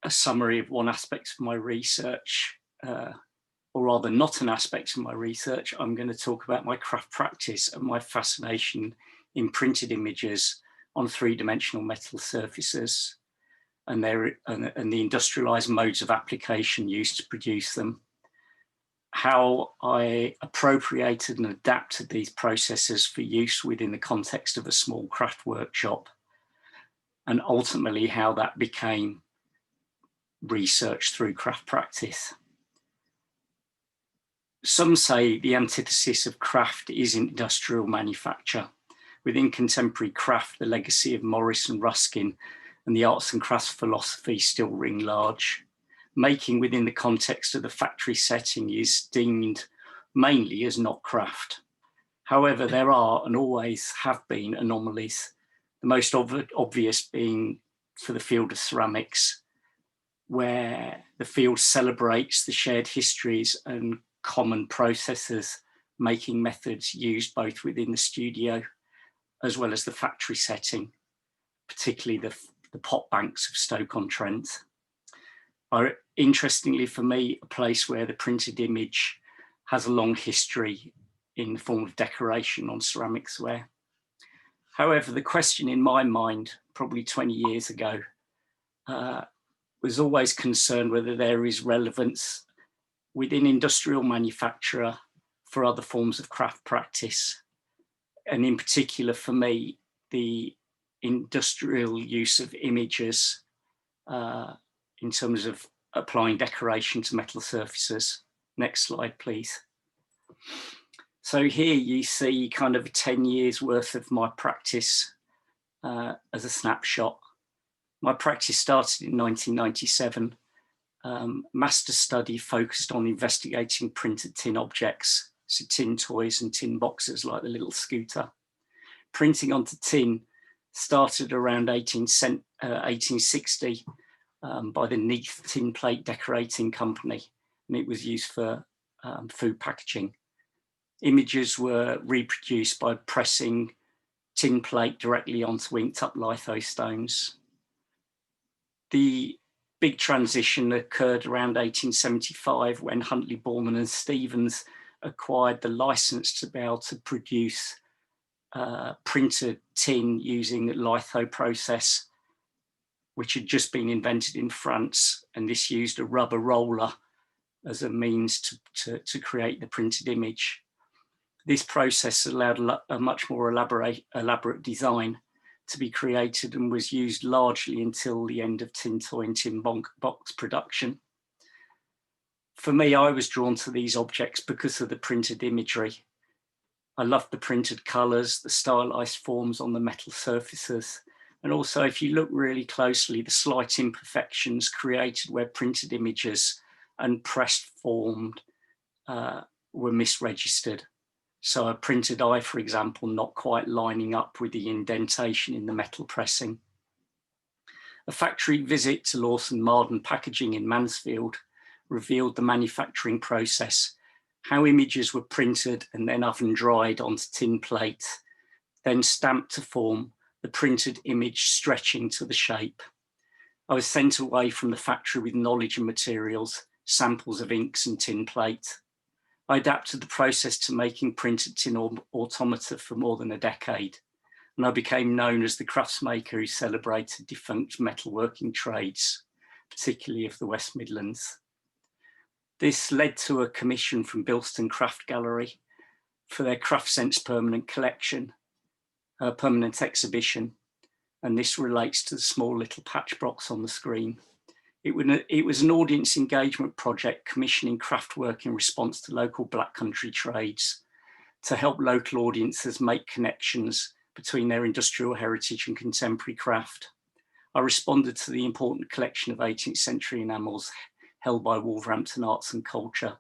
summary of one aspect of my research, or rather not an aspect of my research. I'm going to talk about my craft practice and my fascination in printed images on three-dimensional metal surfaces and the industrialized modes of application used to produce them. How I appropriated and adapted these processes for use within the context of a small craft workshop, and ultimately how that became research through craft practice. Some say the antithesis of craft is industrial manufacture. Within contemporary craft, the legacy of Morris and Ruskin and the arts and crafts philosophy still ring large. Making within the context of the factory setting is deemed mainly as not craft. However, there are and always have been anomalies, the most obvious being for the field of ceramics, where the field celebrates the shared histories and common processes, making methods used both within the studio as well as the factory setting, particularly the pot banks of Stoke-on-Trent. Are, interestingly for me, a place where the printed image has a long history in the form of decoration on ceramics ware. However, the question in my mind, probably 20 years ago, was always concerned whether there is relevance within industrial manufacture for other forms of craft practice. And in particular for me, the industrial use of images in terms of applying decoration to metal surfaces. Next slide, please. So here you see kind of 10 years worth of my practice as a snapshot. My practice started in 1997. Master study focused on investigating printed tin objects, so tin toys and tin boxes like the little scooter. Printing onto tin started around 1860 by the Neath Tin Plate Decorating Company, and it was used for food packaging. Images were reproduced by pressing tin plate directly onto inked up litho stones. The big transition occurred around 1875 when Huntley, Borman and Stevens acquired the license to be able to produce printed tin using litho process, which had just been invented in France, and this used a rubber roller as a means to create the printed image. This process allowed a much more elaborate design to be created and was used largely until the end of tin toy and tin box production. For me, I was drawn to these objects because of the printed imagery. I loved the printed colours, the stylized forms on the metal surfaces, and also, if you look really closely, the slight imperfections created where printed images and pressed formed were misregistered. So a printed eye, for example, not quite lining up with the indentation in the metal pressing. A factory visit to Lawson Marden Packaging in Mansfield revealed the manufacturing process, how images were printed and then oven dried onto tin plates, then stamped to form, the printed image stretching to the shape. I was sent away from the factory with knowledge and materials, samples of inks and tin plate. I adapted the process to making printed tin automata for more than a decade, and I became known as the craftsmaker who celebrated defunct metalworking trades, particularly of the West Midlands. This led to a commission from Bilston Craft Gallery for their Craft Sense permanent collection, permanent exhibition, and this relates to the small little patch box on the screen. It was an audience engagement project commissioning craft work in response to local Black Country trades to help local audiences make connections between their industrial heritage and contemporary craft. I responded to the important collection of 18th century enamels held by Wolverhampton Arts and Culture.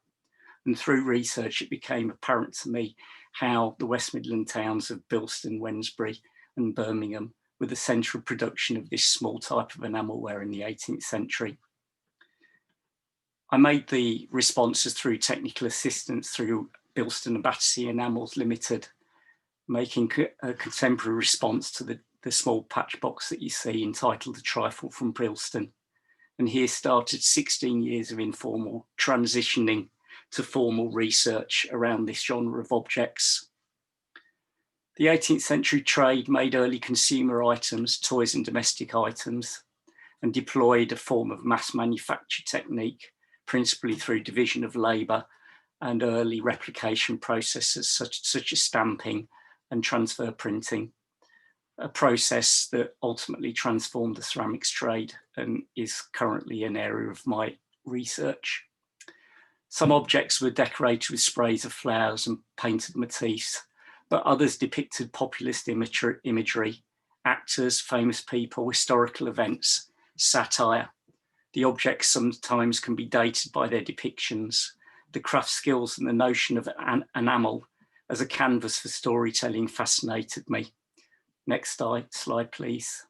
And through research, it became apparent to me how the West Midland towns of Bilston, Wednesbury and Birmingham were the centre of production of this small type of enamelware in the 18th century. I made the responses through technical assistance through Bilston and Battersea Enamels Limited, making a contemporary response to the small patch box that you see entitled A Trifle from Bilston. And here started 16 years of informal transitioning to formal research around this genre of objects. The 18th century trade made early consumer items, toys and domestic items, and deployed a form of mass manufacture technique, principally through division of labour and early replication processes such as stamping and transfer printing, a process that ultimately transformed the ceramics trade and is currently an area of my research. Some objects were decorated with sprays of flowers and painted motifs, but others depicted populist imagery, actors, famous people, historical events, satire. The objects sometimes can be dated by their depictions. The craft skills and the notion of enamel as a canvas for storytelling fascinated me. Next slide, please.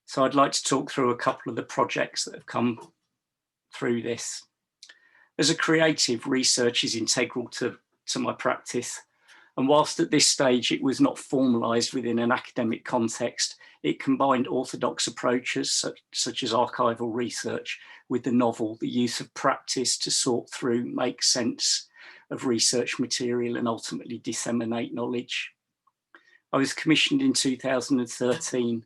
So I'd like to talk through a couple of the projects that have come through this. As a creative, research is integral to my practice. And whilst at this stage it was not formalised within an academic context, it combined orthodox approaches such as archival research with the novel, the use of practice to sort through, make sense of research material and ultimately disseminate knowledge. I was commissioned in 2013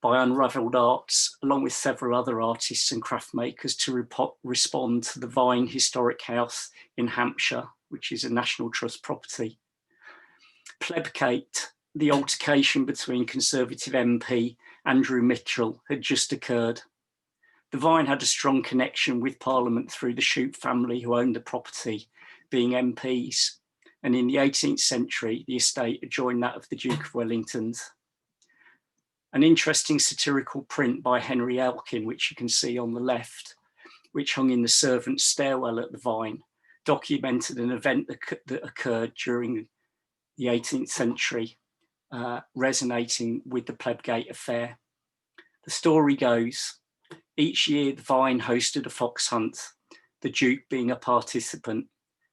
by Unravelled Arts, along with several other artists and craft makers, to respond to the Vyne Historic House in Hampshire, which is a National Trust property. Plebgate, the altercation between Conservative MP Andrew Mitchell, had just occurred. The Vyne had a strong connection with Parliament through the Shoup family who owned the property, being MPs, and in the 18th century, the estate adjoined that of the Duke of Wellington's. An interesting satirical print by Henry Elkin, which you can see on the left, which hung in the servants' stairwell at the Vyne, documented an event that occurred during the 18th century, resonating with the Plebgate affair. The story goes, each year the Vyne hosted a fox hunt, the Duke being a participant.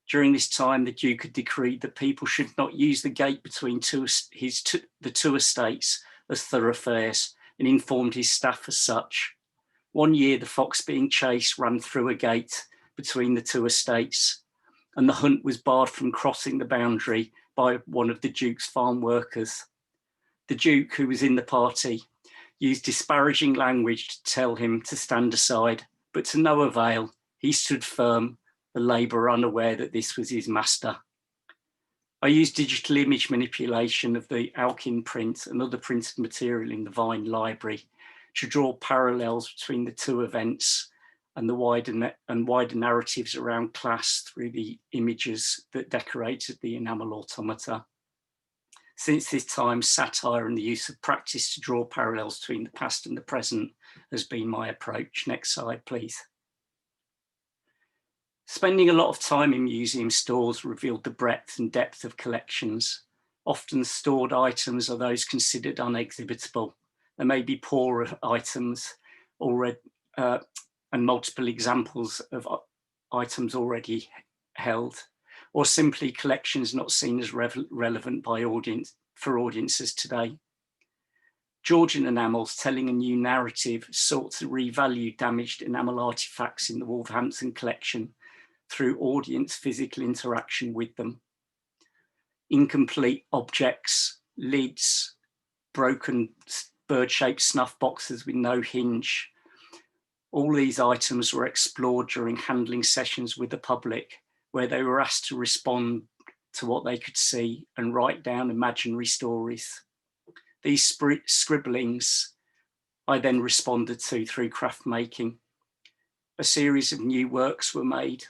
During this time, the Duke had decreed that people should not use the gate between the two estates as thoroughfares and informed his staff as such. One year, the fox being chased ran through a gate between the two estates, and the hunt was barred from crossing the boundary by one of the Duke's farm workers. The Duke, who was in the party, used disparaging language to tell him to stand aside, but to no avail. He stood firm, the labourer unaware that this was his master. I used digital image manipulation of the Alkin print and other printed material in the Vyne library to draw parallels between the two events and the wider narratives around class through the images that decorated the enamel automata. Since this time, satire and the use of practice to draw parallels between the past and the present has been my approach. Next slide, please. Spending a lot of time in museum stores revealed the breadth and depth of collections. Often stored items are those considered unexhibitable. There may be poorer items already, and multiple examples of items already held, or simply collections not seen as relevant for audiences today. Georgian Enamels, telling a new narrative, sought to revalue damaged enamel artifacts in the Wolverhampton collection through audience physical interaction with them. Incomplete objects, lids, broken bird-shaped snuff boxes with no hinge. All these items were explored during handling sessions with the public, where they were asked to respond to what they could see and write down imaginary stories. These scribblings I then responded to through craft making. A series of new works were made.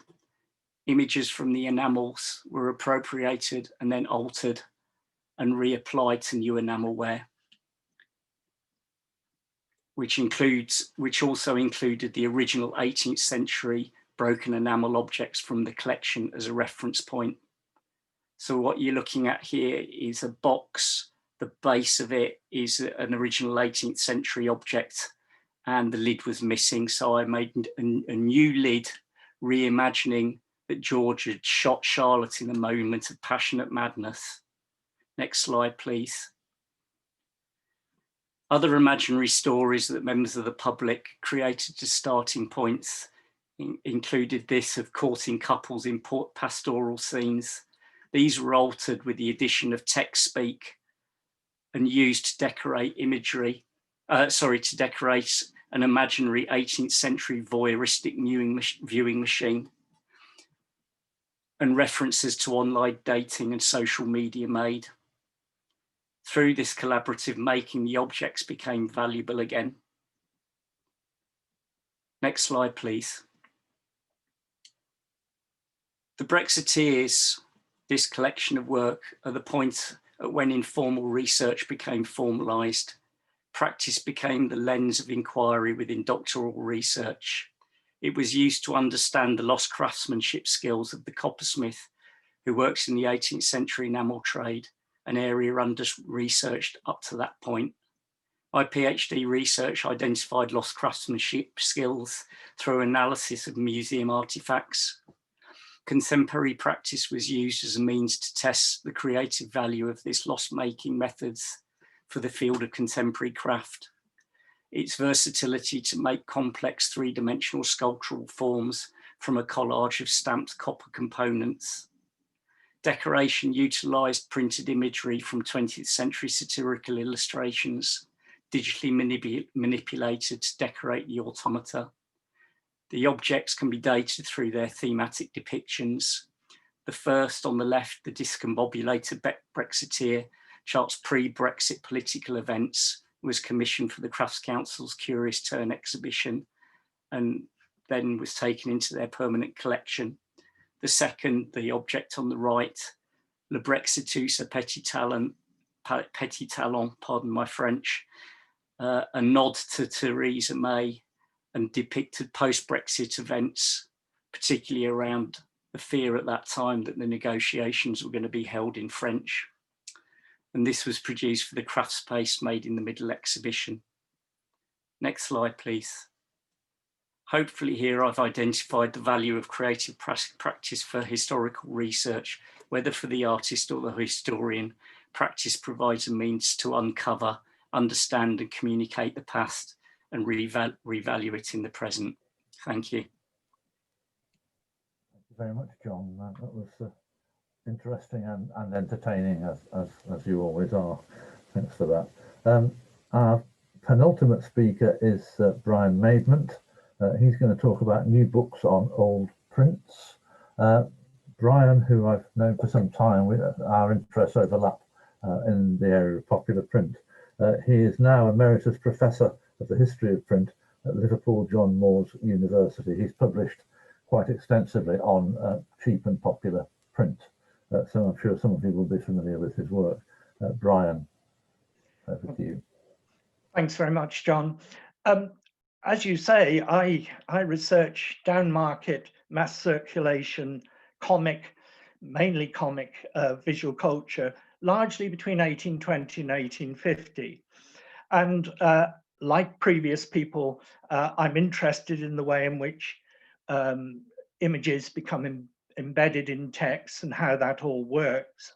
Images from the enamels were appropriated and then altered and reapplied to new enamelware, which also included the original 18th century broken enamel objects from the collection as a reference point. So what you're looking at here is a box. The base of it is an original 18th century object and the lid was missing. So I made a new lid, reimagining that George had shot Charlotte in a moment of passionate madness. Next slide, please. Other imaginary stories that members of the public created as starting points included this of courting couples in pastoral scenes. These were altered with the addition of text speak and used to decorate to decorate an imaginary 18th century voyeuristic viewing machine, and references to online dating and social media made. Through this collaborative making, the objects became valuable again. Next slide, please. The Brexiteers, this collection of work, are the point at when informal research became formalised. Practice became the lens of inquiry within doctoral research. It was used to understand the lost craftsmanship skills of the coppersmith who works in the 18th century enamel trade, an area under-researched up to that point. My PhD research identified lost craftsmanship skills through analysis of museum artifacts. Contemporary practice was used as a means to test the creative value of this lost-making methods for the field of contemporary craft. Its versatility to make complex three-dimensional sculptural forms from a collage of stamped copper components. Decoration utilised printed imagery from 20th century satirical illustrations, digitally manipulated to decorate the automata. The objects can be dated through their thematic depictions. The first on the left, the discombobulated Brexiteer, charts pre-Brexit political events, was commissioned for the Crafts Council's Curious Turn exhibition and then was taken into their permanent collection. The second, the object on the right, Le Brexitus à Petit Talent, pardon my French, a nod to Theresa May and depicted post-Brexit events, particularly around the fear at that time that the negotiations were going to be held in French. And this was produced for the craft space made in the middle exhibition. Next slide, please. Hopefully here I've identified the value of creative practice for historical research, whether for the artist or the historian. Practice provides a means to uncover, understand and communicate the past and revalue it in the present. Thank you. Thank you very much, John. That was interesting and entertaining, as you always are. Thanks for that. Our penultimate speaker is Brian Maidment. He's going to talk about new books on old prints. Brian, who I've known for some time, our interests overlap in the area of popular print. He is now Emeritus Professor of the History of Print at Liverpool John Moores University. He's published quite extensively on cheap and popular print. So I'm sure some of you will be familiar with his work. Brian, over to you. Thanks very much, John. As you say, I research down-market, mass circulation, mainly comic visual culture, largely between 1820 and 1850. And like previous people, I'm interested in the way in which images become embedded in text and how that all works.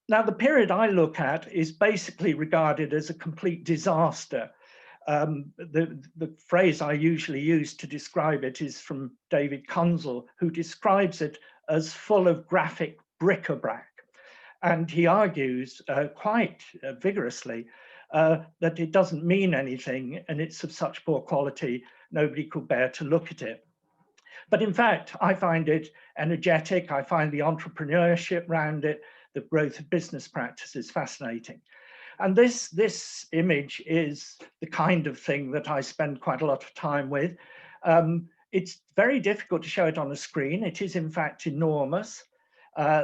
Now, the period I look at is basically regarded as a complete disaster. The phrase I usually use to describe it is from David Kunzel, who describes it as full of graphic bric-a-brac. And he argues quite vigorously that it doesn't mean anything and it's of such poor quality, nobody could bear to look at it. But in fact, I find it energetic. I find the entrepreneurship around it, the growth of business practices fascinating. And this image is the kind of thing that I spend quite a lot of time with. It's very difficult to show it on a screen. It is in fact enormous.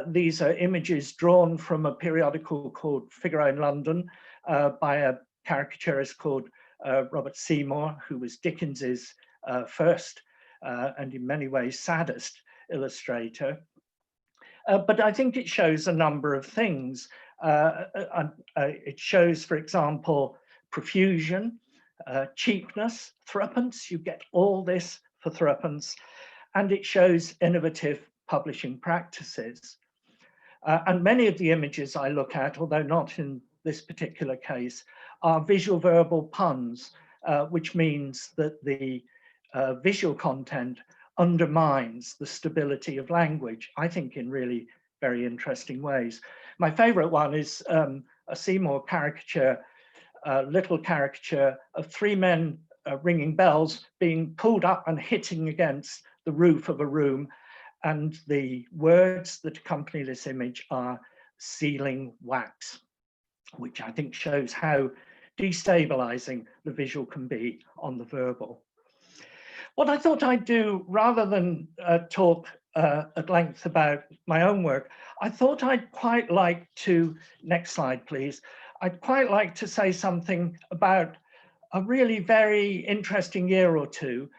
These are images drawn from a periodical called Figaro in London by a caricaturist called Robert Seymour, who was Dickens's first and in many ways saddest illustrator. But I think it shows a number of things. It shows, for example, profusion, cheapness, threepence. You get all this for threepence. And it shows innovative publishing practices. And many of the images I look at, although not in this particular case, are visual verbal puns, which means that the visual content undermines the stability of language, I think in really very interesting ways. My favorite one is a Seymour caricature, little caricature of three men ringing bells being pulled up and hitting against the roof of a room. And the words that accompany this image are sealing wax, which I think shows how destabilizing the visual can be on the verbal. What I thought I'd do, rather than talk at length about my own work, I thought I'd quite like to, next slide please, I'd quite like to say something about a really very interesting year or two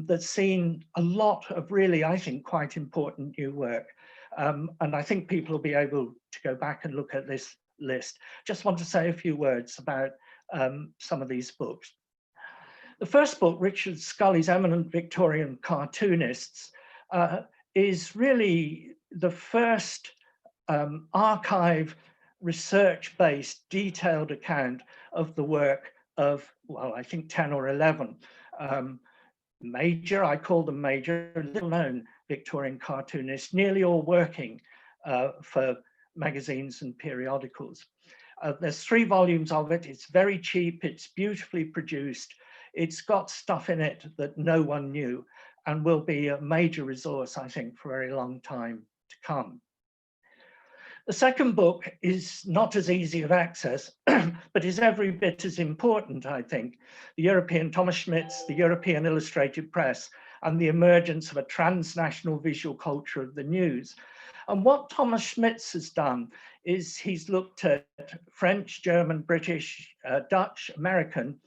that's seen a lot of really, I think, quite important new work. And I think people will be able to go back and look at this list. Just want to say a few words about some of these books. The first book, Richard Scully's Eminent Victorian Cartoonists, is really the first archive research-based detailed account of the work of, well, I think 10 or 11 major, I call them major, little-known Victorian cartoonists, nearly all working for magazines and periodicals. There's 3 volumes of it. It's very cheap. It's beautifully produced. It's got stuff in it that no one knew and will be a major resource, I think, for a very long time to come. The second book is not as easy of access, but is every bit as important, I think. The European Thomas Schmidt's, the European Illustrated Press, and the emergence of a transnational visual culture of the news. And what Thomas Schmidt's has done is he's looked at French, German, British, Dutch, American,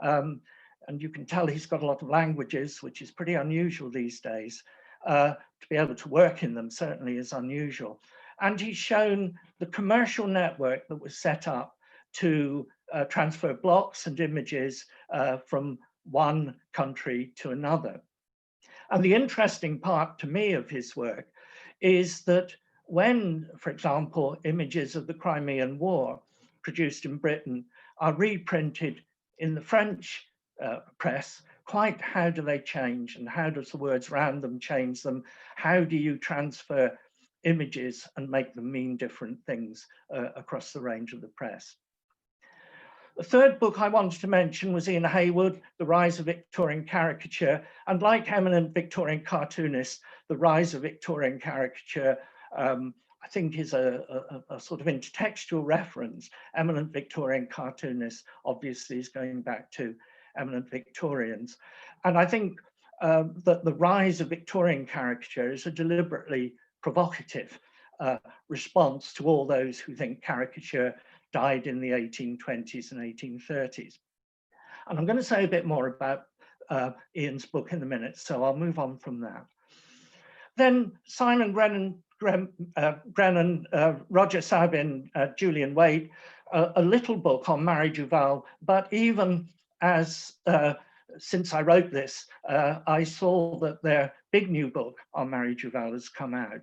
and you can tell he's got a lot of languages, which is pretty unusual these days. To be able to work in them certainly is unusual. And he's shown the commercial network that was set up to transfer blocks and images from one country to another. And the interesting part to me of his work is that when, for example, images of the Crimean War produced in Britain are reprinted in the French press, quite how do they change, and how does the words around them change them? How do you transfer images and make them mean different things across the range of the press? The third book I wanted to mention was Ian Hayward, The Rise of Victorian Caricature. And like eminent Victorian cartoonists, the rise of Victorian caricature, I think, is a sort of intertextual reference. Eminent Victorian cartoonists obviously is going back to eminent Victorians. And I think that the rise of Victorian caricature is a deliberately provocative response to all those who think caricature died in the 1820s and 1830s. And I'm going to say a bit more about Ian's book in a minute, so I'll move on from that. Then Simon Grennan, Roger Sabin, Julian Waite, a little book on Marie Duval, but even as, since I wrote this, I saw that their big new book on Marie Duval has come out.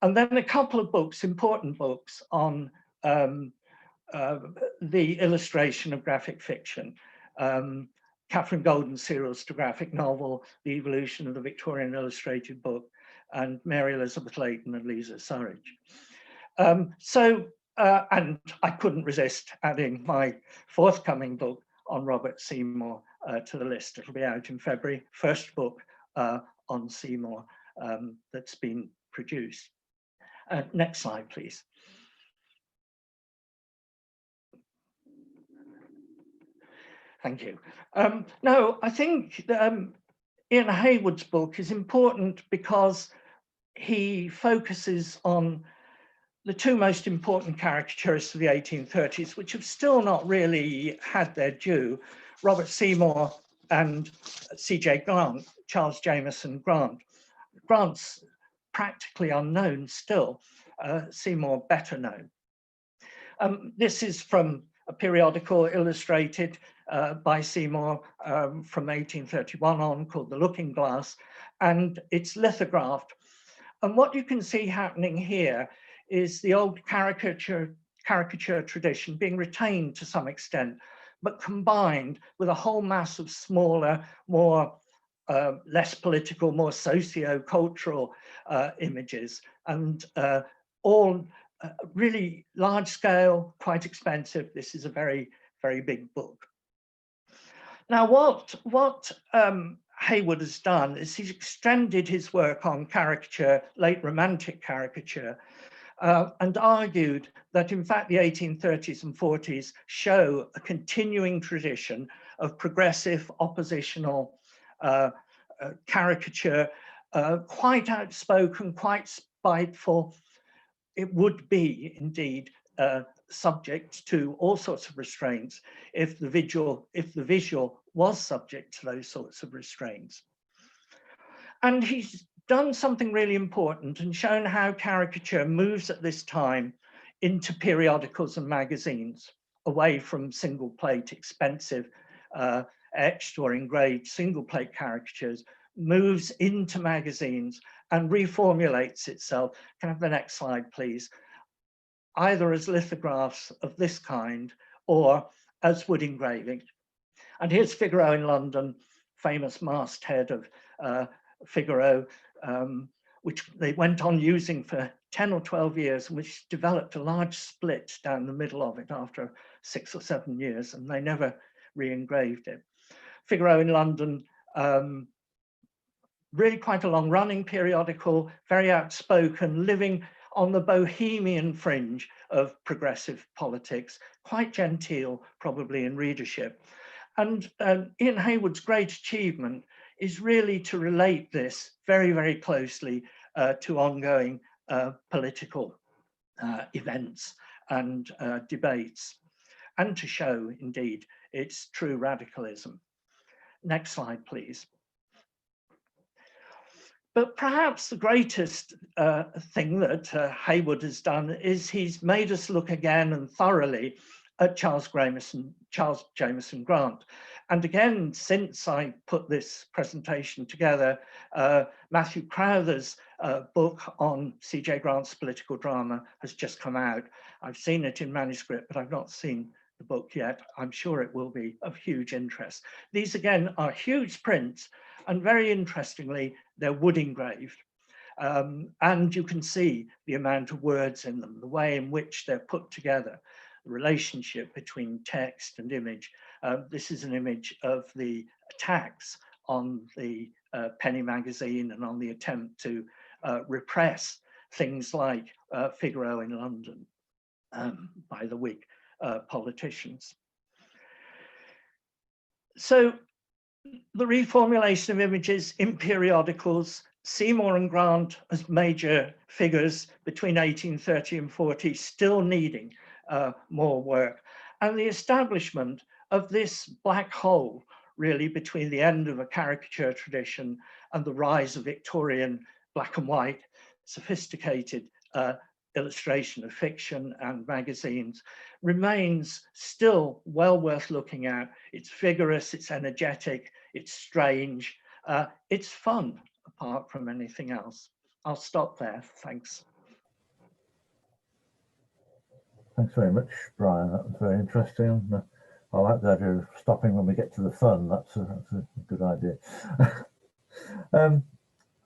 And then a couple of books, important books on the illustration of graphic fiction. Catherine Golden Serial's graphic novel, The Evolution of the Victorian Illustrated Book, and Mary Elizabeth Leighton and Lisa Surridge. And I couldn't resist adding my forthcoming book on Robert Seymour to the list. It'll be out in February, first book on Seymour that's been produced. Next slide, please. Thank you. No, I think Ian Hayward's book is important because he focuses on the two most important caricaturists of the 1830s, which have still not really had their due, Robert Seymour and C.J. Grant, Charles Jameson Grant. Grant's practically unknown still, Seymour better known. This is from a periodical illustrated by Seymour from 1831 on, called The Looking Glass, and it's lithographed. And what you can see happening here is the old caricature tradition being retained to some extent, but combined with a whole mass of smaller, more less political, more socio-cultural images, and all really large scale, quite expensive. This is a very, very big book. Now, what Hayward has done is he's extended his work on caricature, late Romantic caricature, and argued that in fact the 1830s and 40s show a continuing tradition of progressive oppositional caricature, quite outspoken, quite spiteful. It would be indeed subject to all sorts of restraints if the visual was subject to those sorts of restraints. And he's done something really important and shown how caricature moves at this time into periodicals and magazines, away from single plate, expensive, etched or engraved single plate caricatures, moves into magazines and reformulates itself. Can I have the next slide, please? Either as lithographs of this kind or as wood engraving. And here's Figaro in London, famous masthead of Figaro, which they went on using for 10 or 12 years, which developed a large split down the middle of it after 6 or 7 years, and they never re-engraved it. Figaro in London, really quite a long-running periodical, very outspoken, living on the bohemian fringe of progressive politics, quite genteel, probably in readership. And Ian Hayward's great achievement is really to relate this very, very closely to ongoing political events and debates, and to show, indeed, its true radicalism. Next slide, please. But perhaps the greatest thing that Hayward has done is he's made us look again and thoroughly at Charles Jameson Grant. And again, since I put this presentation together, Matthew Crowther's book on C.J. Grant's political drama has just come out. I've seen it in manuscript, but I've not seen the book yet, I'm sure it will be of huge interest. These again are huge prints, and very interestingly, they're wood engraved. And you can see the amount of words in them, the way in which they're put together, the relationship between text and image. This is an image of the attacks on the penny magazine and on the attempt to repress things like Figaro in London by the Whig politicians. So the reformulation of images in periodicals, Seymour and Grant as major figures between 1830 and 40, still needing more work. And the establishment of this black hole, really, between the end of a caricature tradition and the rise of Victorian black and white, sophisticated illustration of fiction and magazines, remains still well worth looking at. It's vigorous, it's energetic, it's strange, it's fun, apart from anything else. I'll stop there, thanks. Thanks very much, Brian. That was very interesting. I like the idea of stopping when we get to the fun. That's a good idea.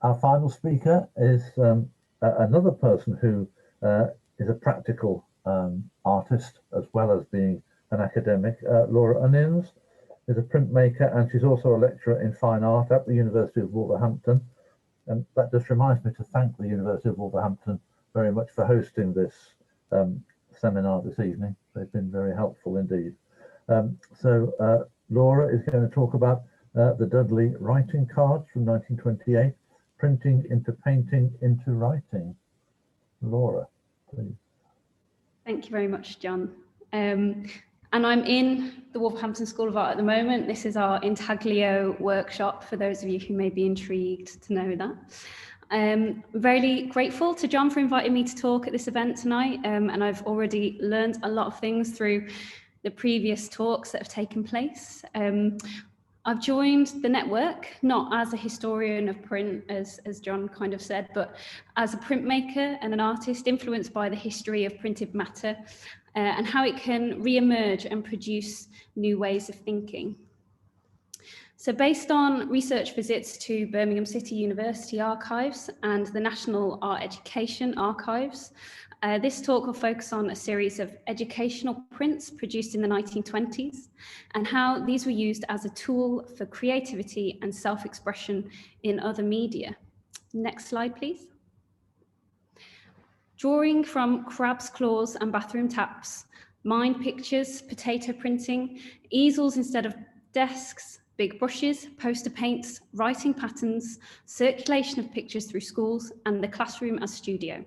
Our final speaker is another person who is a practical artist as well as being an academic. Laura Onions is a printmaker, and she's also a lecturer in fine art at the University of Wolverhampton. And that just reminds me to thank the University of Wolverhampton very much for hosting this seminar this evening. They've been very helpful indeed. So Laura is going to talk about the Dudley writing cards from 1928, printing into painting into writing. Laura, please. Thank you very much, John. And I'm in the Wolverhampton School of Art at the moment. This is our intaglio workshop, for those of you who may be intrigued to know that. I'm very grateful to John for inviting me to talk at this event tonight, and I've already learned a lot of things through the previous talks that have taken place. I've joined the network, not as a historian of print, as John kind of said, but as a printmaker and an artist influenced by the history of printed matter and how it can re-emerge and produce new ways of thinking. So based on research visits to Birmingham City University archives and the National Art Education Archives, this talk will focus on a series of educational prints produced in the 1920s and how these were used as a tool for creativity and self-expression in other media. Next slide, please. Drawing from crab's claws and bathroom taps, mind pictures, potato printing, easels instead of desks, big brushes, poster paints, writing patterns, circulation of pictures through schools, and the classroom as studio.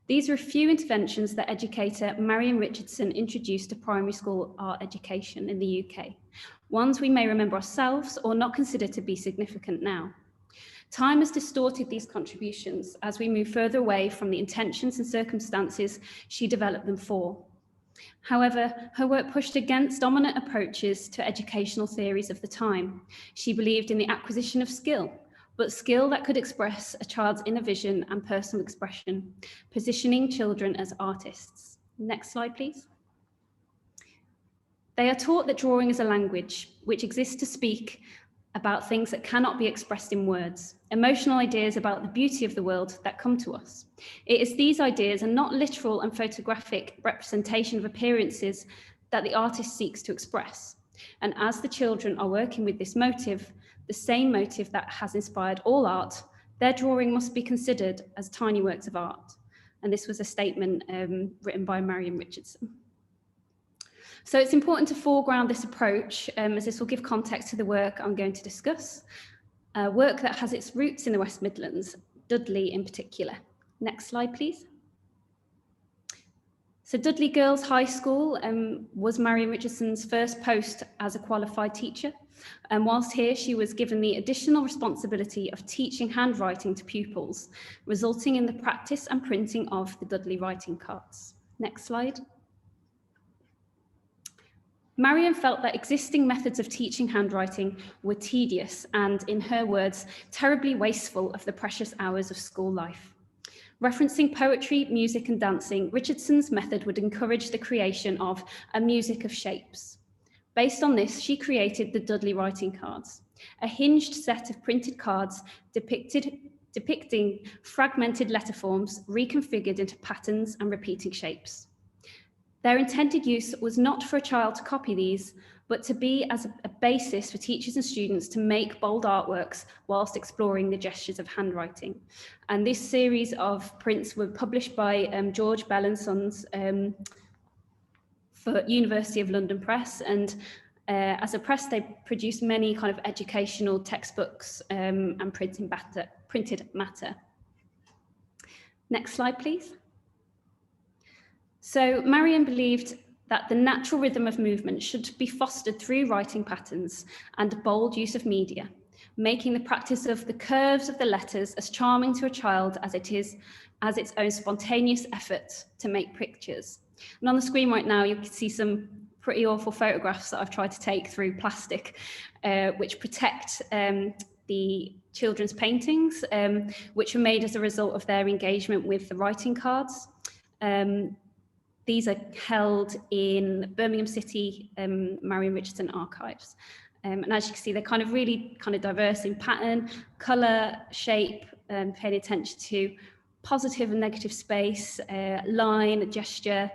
These are a few interventions that educator Marian Richardson introduced to primary school art education in the UK, ones we may remember ourselves or not consider to be significant now. Time has distorted these contributions as we move further away from the intentions and circumstances she developed them for. However, her work pushed against dominant approaches to educational theories of the time. She believed in the acquisition of skill, but skill that could express a child's inner vision and personal expression, positioning children as artists. Next slide, please. They are taught that drawing is a language which exists to speak about things that cannot be expressed in words, emotional ideas about the beauty of the world that come to us. It is these ideas and not literal and photographic representation of appearances that the artist seeks to express. And as the children are working with this motive, the same motive that has inspired all art, their drawing must be considered as tiny works of art. And this was a statement written by Marian Richardson. So it's important to foreground this approach, as this will give context to the work I'm going to discuss, work that has its roots in the West Midlands, Dudley in particular. Next slide, please. So Dudley Girls High School was Marian Richardson's first post as a qualified teacher. And whilst here, she was given the additional responsibility of teaching handwriting to pupils, resulting in the practice and printing of the Dudley writing cards. Next slide. Marian felt that existing methods of teaching handwriting were tedious and, in her words, terribly wasteful of the precious hours of school life. Referencing poetry, music and dancing, Richardson's method would encourage the creation of a music of shapes. Based on this, she created the Dudley writing cards, a hinged set of printed cards depicting fragmented letter forms reconfigured into patterns and repeating shapes. Their intended use was not for a child to copy these, but to be as a basis for teachers and students to make bold artworks whilst exploring the gestures of handwriting. And this series of prints were published by George Bell and Sons for University of London Press. And as a press, they produced many kind of educational textbooks and printed matter. Next slide, please. So Marion believed that the natural rhythm of movement should be fostered through writing patterns and bold use of media, making the practice of the curves of the letters as charming to a child as it is as its own spontaneous effort to make pictures. And on the screen right now, you can see some pretty awful photographs that I've tried to take through plastic, which protect the children's paintings, which were made as a result of their engagement with the writing cards. These are held in Birmingham City Marion Richardson archives. And as you can see, they're kind of really kind of diverse in pattern, colour, shape, paying attention to positive and negative space, line, gesture,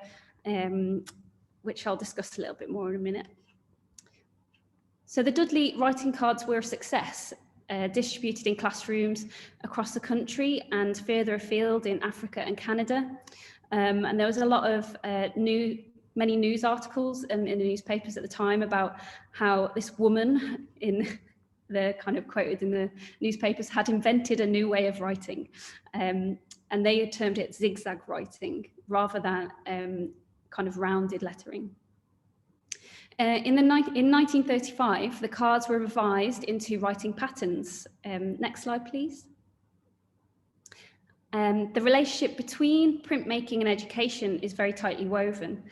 which I'll discuss a little bit more in a minute. So the Dudley writing cards were a success, distributed in classrooms across the country and further afield in Africa and Canada. And there was a lot of many news articles in the newspapers at the time about how this woman in the kind of quoted in the newspapers had invented a new way of writing. And they termed it zigzag writing rather than kind of rounded lettering. In 1935, the cards were revised into writing patterns. Next slide, please. The relationship between printmaking and education is very tightly woven.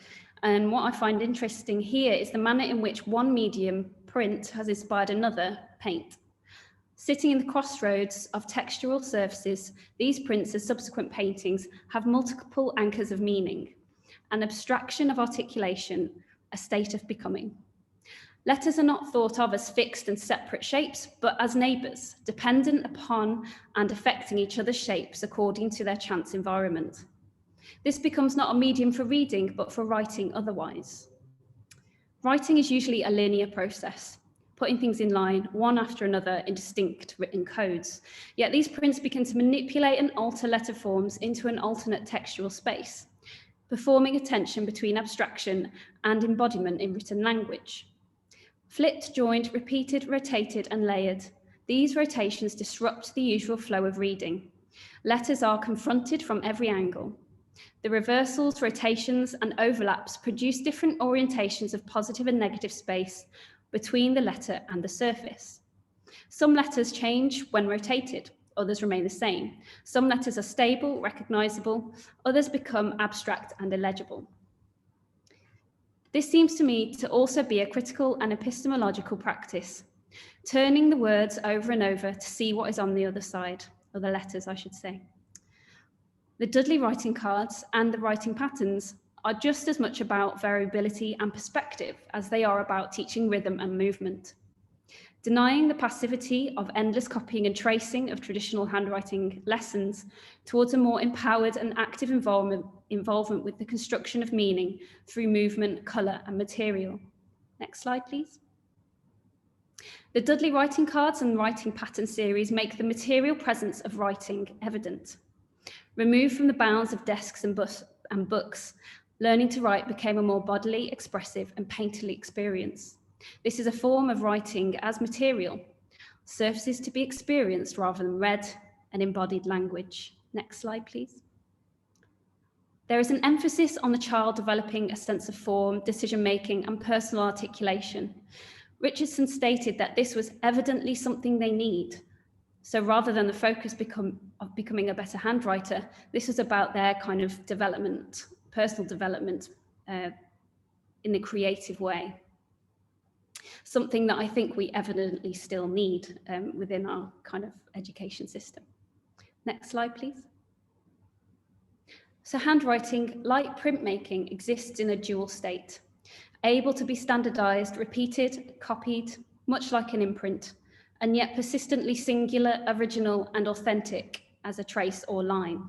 And what I find interesting here is the manner in which one medium, print, has inspired another, paint. Sitting in the crossroads of textural surfaces, these prints and subsequent paintings have multiple anchors of meaning, an abstraction of articulation, a state of becoming. Letters are not thought of as fixed and separate shapes, but as neighbours, dependent upon and affecting each other's shapes according to their chance environment. This becomes not a medium for reading, but for writing otherwise. Writing is usually a linear process, putting things in line, one after another in distinct written codes. Yet these prints begin to manipulate and alter letter forms into an alternate textual space, performing a tension between abstraction and embodiment in written language. Flipped, joined, repeated, rotated, and layered. These rotations disrupt the usual flow of reading. Letters are confronted from every angle. The reversals, rotations, and overlaps produce different orientations of positive and negative space between the letter and the surface. Some letters change when rotated, others remain the same. Some letters are stable, recognizable, others become abstract and illegible. This seems to me to also be a critical and epistemological practice, turning the words over and over to see what is on the other side, or the letters, I should say. The Dudley writing cards and the writing patterns are just as much about variability and perspective as they are about teaching rhythm and movement. Denying the passivity of endless copying and tracing of traditional handwriting lessons towards a more empowered and active involvement with the construction of meaning through movement, colour and material. Next slide, please. The Dudley writing cards and writing pattern series make the material presence of writing evident. Removed from the bounds of desks and books, learning to write became a more bodily, expressive and painterly experience. This is a form of writing as material, surfaces to be experienced rather than read, an embodied language. Next slide, please. There is an emphasis on the child developing a sense of form, decision-making, and personal articulation. Richardson stated that this was evidently something they need. So rather than the focus of becoming a better handwriter, this was about their kind of development, personal development in a creative way. Something that I think we evidently still need within our kind of education system. Next slide, please. So handwriting, like printmaking, exists in a dual state, able to be standardized, repeated, copied, much like an imprint, and yet persistently singular, original, and authentic as a trace or line.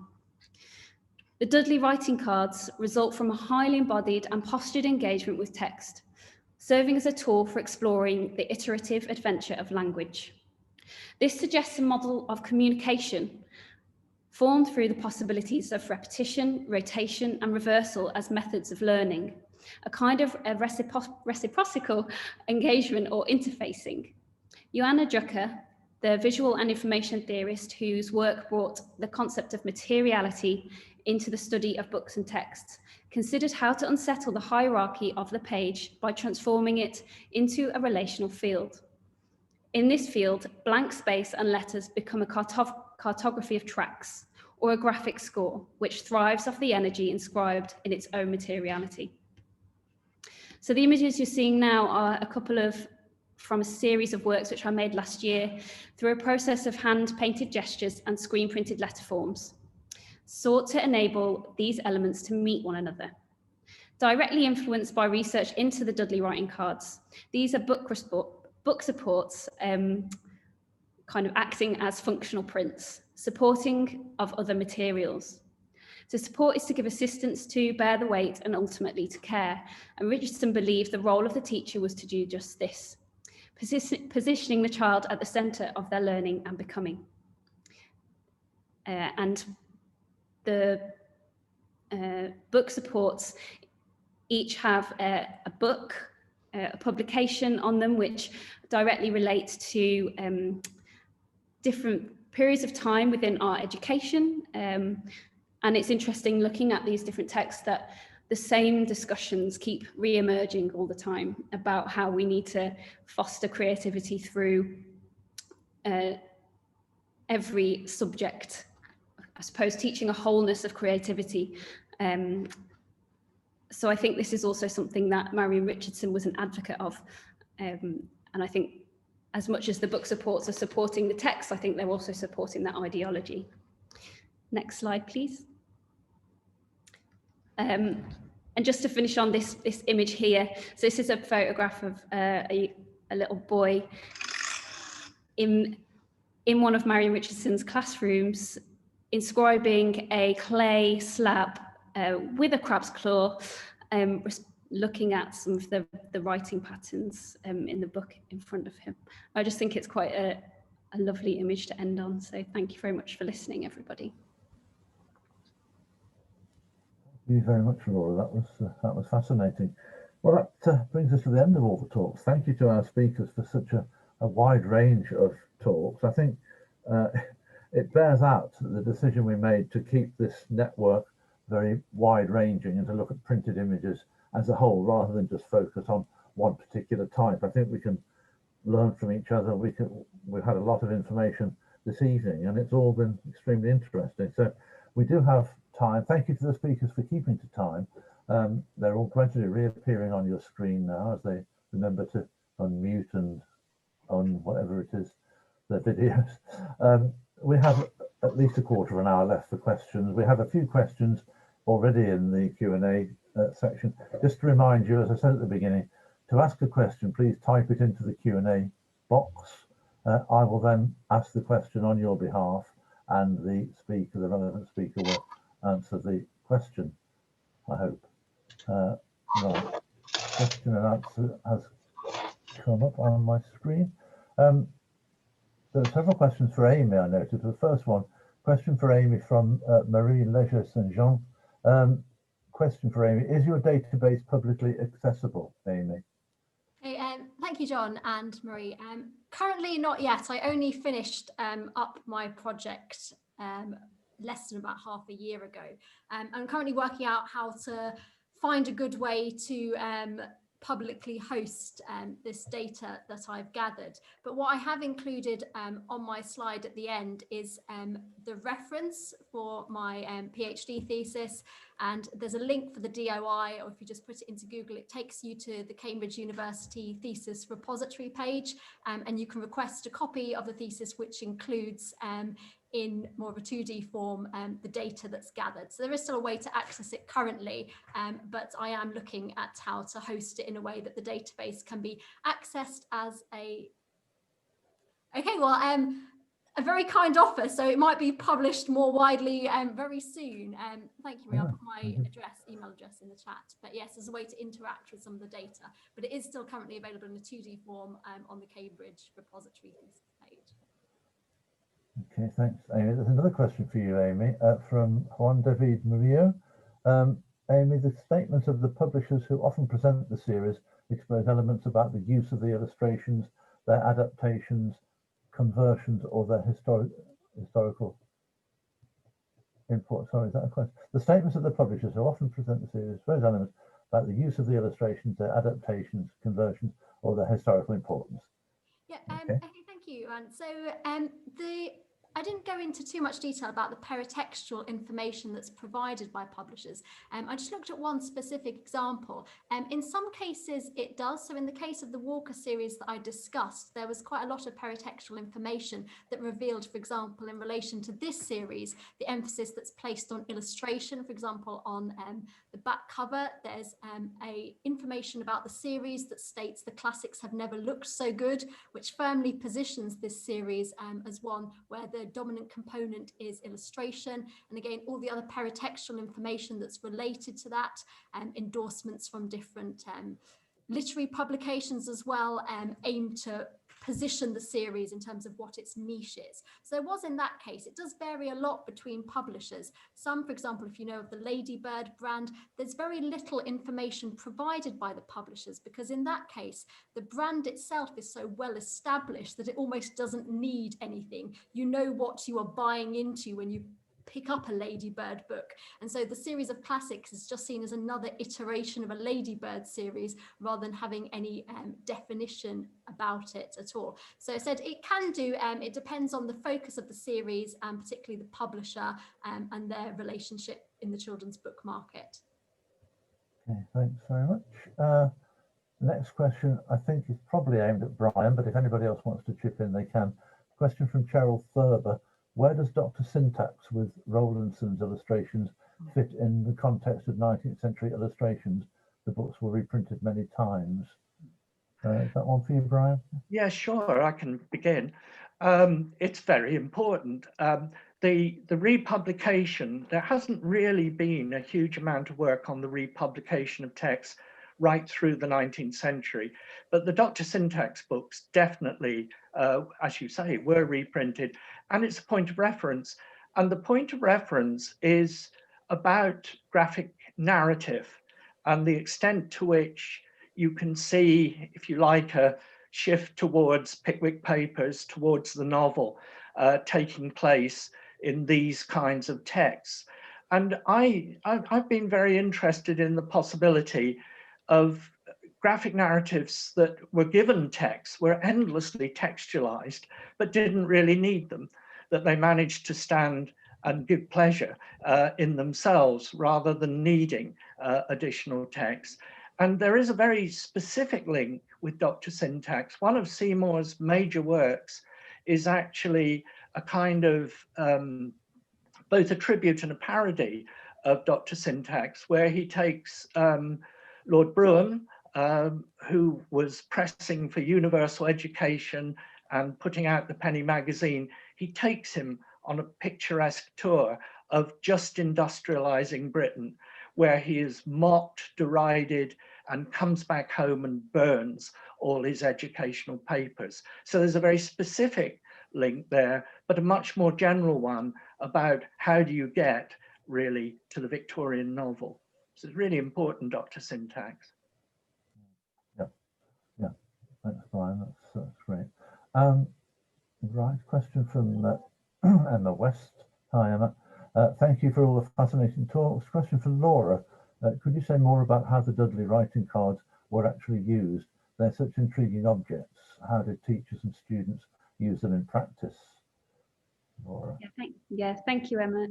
The Dudley writing cards result from a highly embodied and postured engagement with text, serving as a tool for exploring the iterative adventure of language. This suggests a model of communication formed through the possibilities of repetition, rotation, and reversal as methods of learning, a kind of a reciprocal engagement or interfacing. Joanna Drucker, the visual and information theorist whose work brought the concept of materiality into the study of books and texts, considered how to unsettle the hierarchy of the page by transforming it into a relational field. In this field, blank space and letters become a cartography of tracks, or a graphic score, which thrives off the energy inscribed in its own materiality. So the images you're seeing now are a couple from a series of works which I made last year through a process of hand-painted gestures and screen-printed letter forms, sought to enable these elements to meet one another. Directly influenced by research into the Dudley writing cards, these are book supports kind of acting as functional prints, supporting of other materials. So support is to give assistance to, bear the weight, and ultimately to care. And Richardson believed the role of the teacher was to do just this, positioning the child at the centre of their learning and becoming. And the book supports each have a book, a publication on them, which directly relates to different periods of time within our education. And it's interesting looking at these different texts that the same discussions keep re-emerging all the time about how we need to foster creativity through every subject, I suppose, teaching a wholeness of creativity. So I think this is also something that Marion Richardson was an advocate of. And I think as much as the book supports are supporting the text, I think they're also supporting that ideology. Next slide, please. And just to finish on this image here, so this is a photograph of a little boy in one of Marion Richardson's classrooms, inscribing a clay slab with a crab's claw, looking at some of the writing patterns in the book in front of him. I just think it's quite a lovely image to end on. So thank you very much for listening, everybody. Thank you very much, Laura. That was fascinating. Well, that brings us to the end of all the talks. Thank you to our speakers for such a wide range of talks. I think it bears out the decision we made to keep this network very wide-ranging and to look at printed images as a whole rather than just focus on one particular type. I think we can learn from each other. We've had a lot of information this evening and it's all been extremely interesting. So we do have time. Thank you to the speakers for keeping to time. They're all gradually reappearing on your screen now as they remember to unmute and on whatever it is, their videos. We have at least a quarter of an hour left for questions. We have a few questions already in the Q&A section. Just to remind you, as I said at the beginning, to ask a question, please type it into the Q&A box. I will then ask the question on your behalf and the relevant speaker will answer the question, I hope. Right. Question and answer has come up on my screen. There are several questions for Amy, I noted. The first one, question for Amy from Marie Leger St. Jean. Question for Amy, is your database publicly accessible, Amy? Hey, thank you, John and Marie. Currently not yet. I only finished up my project less than about half a year ago. I'm currently working out how to find a good way to publicly host this data that I've gathered. But what I have included on my slide at the end is the reference for my PhD thesis And there's a link for the DOI, or if you just put it into Google, it takes you to the Cambridge University thesis repository page, and you can request a copy of the thesis, which includes in more of a 2D form the data that's gathered. So there is still a way to access it currently, but I am looking at how to host it in a way that the database can be accessed as a a very kind offer, so it might be published more widely very soon. Thank you, Marie. I'll put my email address in the chat. But yes, there's a way to interact with some of the data, but it is still currently available in a 2D form on the Cambridge repository page. Okay, thanks, Amy. There's another question for you, Amy, from Juan David Murillo. Amy, the statements of the publishers who often present the series expose elements about the use of the illustrations, their adaptations, conversions, or their historical import. Sorry, is that a question? The statements of the publishers who often present the series expose elements about the use of the illustrations, their adaptations, conversions, or their historical importance. Yeah, okay, thank you. And so I didn't go into too much detail about the paratextual information that's provided by publishers. I just looked at one specific example. In some cases it does. So in the case of the Walker series that I discussed, there was quite a lot of paratextual information that revealed, for example, in relation to this series, the emphasis that's placed on illustration. For example, on the back cover, there's information about the series that states the classics have never looked so good, which firmly positions this series as one where the dominant component is illustration. And again, all the other paratextual information that's related to that, endorsements from different literary publications as well, aim to position the series in terms of what its niche is. So there was in that case, it does vary a lot between publishers. Some, for example, if you know of the Ladybird brand, there's very little information provided by the publishers, because in that case, the brand itself is so well established that it almost doesn't need anything. You know what you are buying into when you pick up a Ladybird book. And so the series of classics is just seen as another iteration of a Ladybird series rather than having any definition about it at all. So I said it can do, it depends on the focus of the series and particularly the publisher and their relationship in the children's book market. Okay, thanks very much. Next question, I think is probably aimed at Brian, but if anybody else wants to chip in, they can. Question from Cheryl Thurber. Where does Dr. Syntax with Rowlandson's illustrations fit in the context of 19th century illustrations? The books were reprinted many times. Is that one for you, Brian? Yeah, sure, I can begin. It's very important. The republication, there hasn't really been a huge amount of work on the republication of texts right through the 19th century, but the Dr. Syntax books definitely, as you say, were reprinted, and it's a point of reference. And the point of reference is about graphic narrative and the extent to which you can see, if you like, a shift towards Pickwick Papers, towards the novel, taking place in these kinds of texts. And I've been very interested in the possibility of graphic narratives that were given text, were endlessly textualized, but didn't really need them, that they managed to stand and give pleasure in themselves rather than needing additional text. And there is a very specific link with Dr. Syntax. One of Seymour's major works is actually a kind of both a tribute and a parody of Dr. Syntax, where he takes Lord Brougham, who was pressing for universal education and putting out the penny magazine. He takes him on a picturesque tour of just industrializing Britain, where he is mocked, derided, and comes back home and burns all his educational papers. So there's a very specific link there, but a much more general one about how do you get really to the Victorian novel. So it's really important, Dr. Syntax. Yeah, thanks, Brian. That's great. Right, question from Emma West. Hi, Emma. Thank you for all the fascinating talks. Question for Laura. Could you say more about how the Dudley writing cards were actually used? They're such intriguing objects. How did teachers and students use them in practice? Laura. Yeah, thank you, Emma.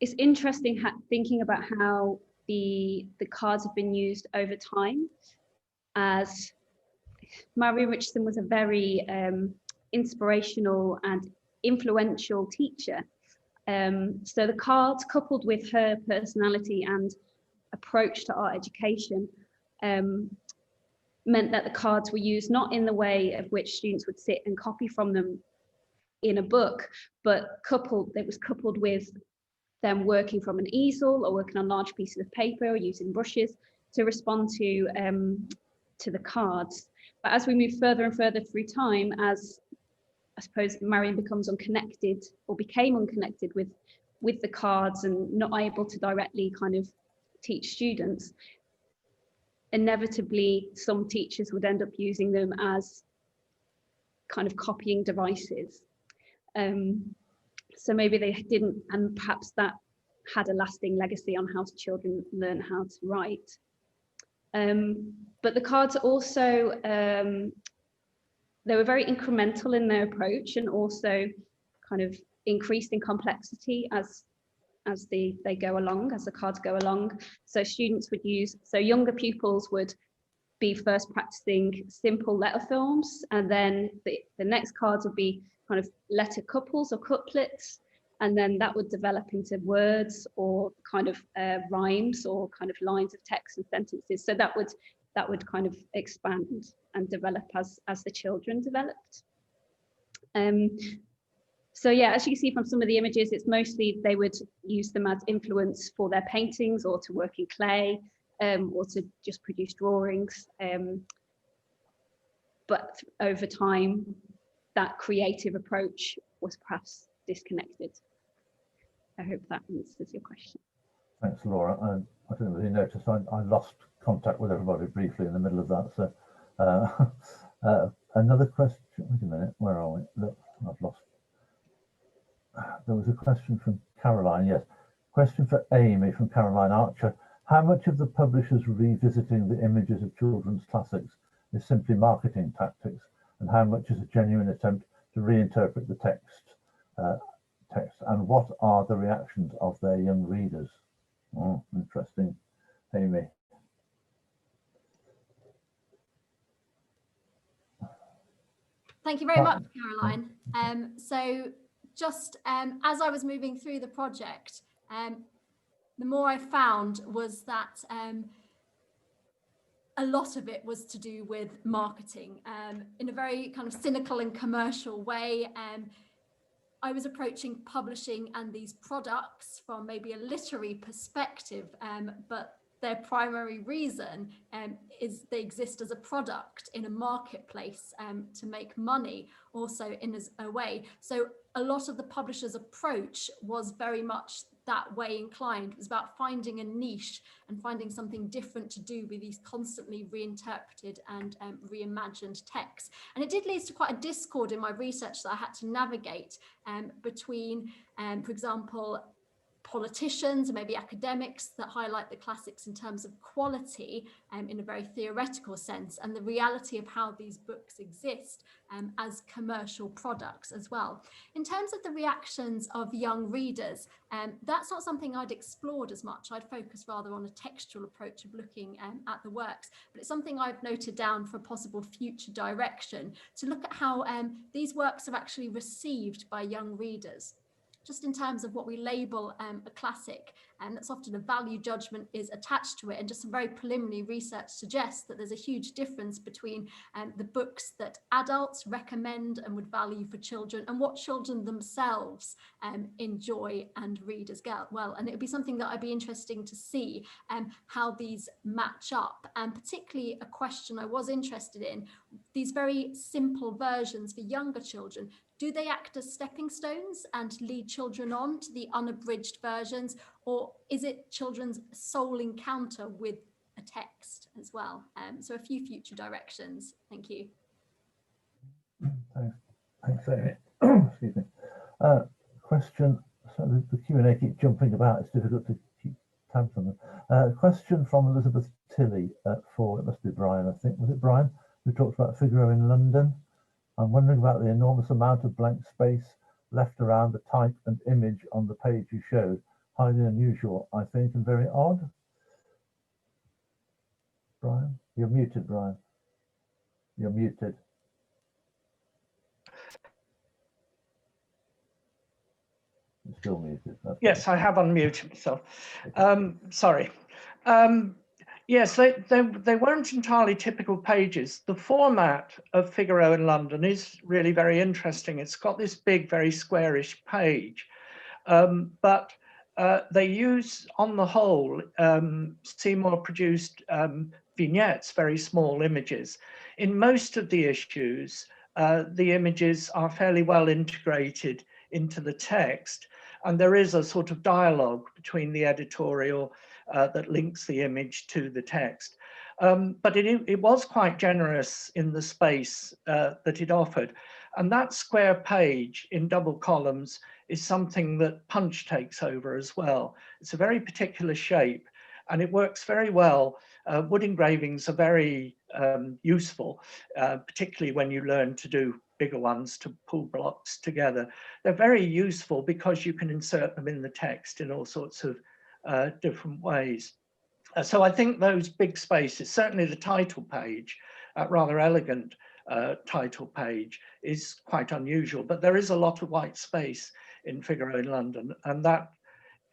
it's interesting thinking about how the cards have been used over time, as Mary Richardson was a very inspirational and influential teacher. So the cards, coupled with her personality and approach to art education, meant that the cards were used not in the way of which students would sit and copy from them in a book, but it was coupled with them working from an easel or working on large pieces of paper or using brushes to respond to the cards. But as we move further and further through time, as I suppose Marion becomes unconnected or became unconnected with the cards and not able to directly kind of teach students, inevitably some teachers would end up using them as kind of copying devices. So maybe they didn't, and perhaps that had a lasting legacy on how children learn how to write. But the cards also, they were very incremental in their approach and also kind of increased in complexity as they go along, as the cards go along. So students would use, so younger pupils would be first practicing simple letter forms, and then the next cards would be kind of letter couples or couplets, and then that would develop into words or kind of rhymes or kind of lines of text and sentences. So that would kind of expand and develop as the children developed. So yeah, as you can see from some of the images, it's mostly they would use them as influence for their paintings or to work in clay, or to just produce drawings. But over time, that creative approach was perhaps disconnected. I hope that answers your question. Thanks, Laura. I didn't really notice. I lost contact with everybody briefly in the middle of that. So another question. Wait a minute. Where are we? Look, I've lost. There was a question from Caroline. Yes. Question for Amy from Caroline Archer. How much of the publishers revisiting the images of children's classics is simply marketing tactics, and how much is a genuine attempt to reinterpret the text? And what are the reactions of their young readers? Oh, interesting, Amy. Thank you very much, Caroline. So just as I was moving through the project, the more I found was that a lot of it was to do with marketing in a very kind of cynical and commercial way. I was approaching publishing and these products from maybe a literary perspective, but their primary reason is they exist as a product in a marketplace to make money also in a way. So a lot of the publisher's approach was very much that way inclined. It was about finding a niche and finding something different to do with these constantly reinterpreted and reimagined texts. And it did lead to quite a discord in my research that I had to navigate between, for example, politicians and maybe academics that highlight the classics in terms of quality in a very theoretical sense, and the reality of how these books exist as commercial products as well. In terms of the reactions of young readers, that's not something I'd explored as much. I'd focus rather on a textual approach of looking at the works, but it's something I've noted down for a possible future direction, to look at how these works are actually received by young readers. Just in terms of what we label a classic, and that's often a value judgment is attached to it, and just some very preliminary research suggests that there's a huge difference between the books that adults recommend and would value for children and what children themselves enjoy and read as well. And it would be something that I'd be interesting to see how these match up, and particularly a question I was interested in, these very simple versions for younger children. Do they act as stepping stones and lead children on to the unabridged versions, or is it children's sole encounter with a text as well? So a few future directions. Thank you. Thanks, Amy. Excuse me. Question. So the Q&A keep jumping about. It's difficult to keep tabs on them. Question from Elizabeth Tilley for, it must be Brian, I think. Was it Brian who talked about Figaro in London? I'm wondering about the enormous amount of blank space left around the type and image on the page you showed. highly unusual, I think, and very odd. Brian, you're muted, Brian. You're muted. You're still muted. Yes, I have unmuted myself. Sorry. Yes, they weren't entirely typical pages. The format of Figaro in London is really very interesting. It's got this big, very squarish page, but they use, on the whole, Seymour produced vignettes, very small images. In most of the issues, the images are fairly well integrated into the text, and there is a sort of dialogue between the editorial that links the image to the text. But it was quite generous in the space that it offered. And that square page in double columns is something that Punch takes over as well. It's a very particular shape, and it works very well. Wood engravings are very useful, particularly when you learn to do bigger ones, to pull blocks together. They're very useful because you can insert them in the text in all sorts of different ways. So I think those big spaces, certainly the title page, rather elegant title page, is quite unusual, but there is a lot of white space in Figaro in London, and that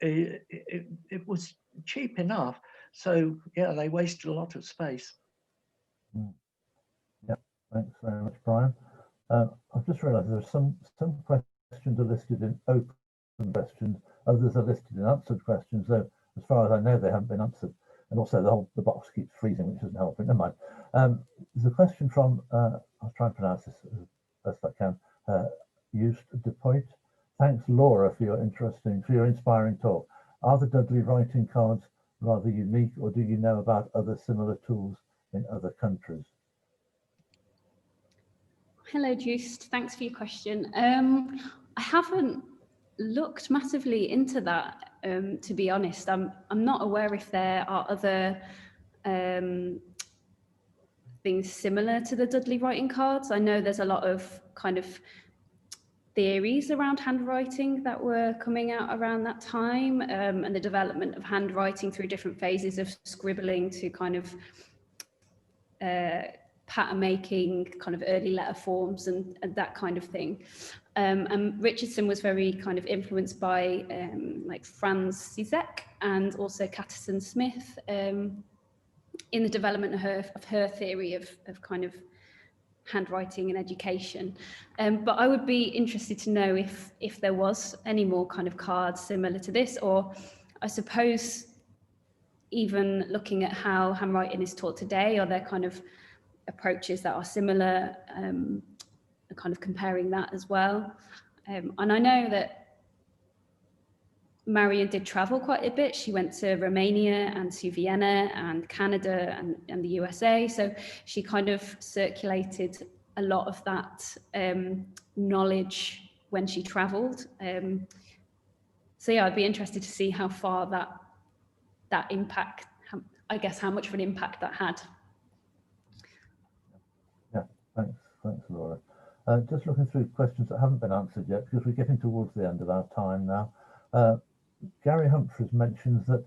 it was cheap enough. So yeah, they wasted a lot of space. Yeah, thanks very much, Brian. I've just realised there's some questions are listed in open questions, others are listed in answered questions, though as far as I know they haven't been answered. And also the box keeps freezing, which isn't helping. Never mind. There's a question from I'll try and pronounce this as best I can. Used Depoit. Thanks, Laura, for your inspiring talk. Are the Dudley writing cards rather unique, or do you know about other similar tools in other countries? Hello, Just. Thanks for your question. I haven't looked massively into that, to be honest. I'm not aware if there are other things similar to the Dudley writing cards. I know there's a lot of kind of theories around handwriting that were coming out around that time, and the development of handwriting through different phases of scribbling to kind of pattern making, kind of early letter forms and that kind of thing. And Richardson was very kind of influenced by like Franz Zizek and also Catterson Smith in the development of her theory of kind of handwriting and education. But I would be interested to know if there was any more kind of cards similar to this, or I suppose even looking at how handwriting is taught today, are there kind of approaches that are similar, kind of comparing that as well. And I know that Marion did travel quite a bit. She went to Romania and to Vienna and Canada and the USA. So she kind of circulated a lot of that knowledge when she traveled. So yeah, I'd be interested to see how far that impact, I guess, how much of an impact that had. Yeah, thanks, Laura. Just looking through questions that haven't been answered yet, because we're getting towards the end of our time now. Gary Humphreys mentions that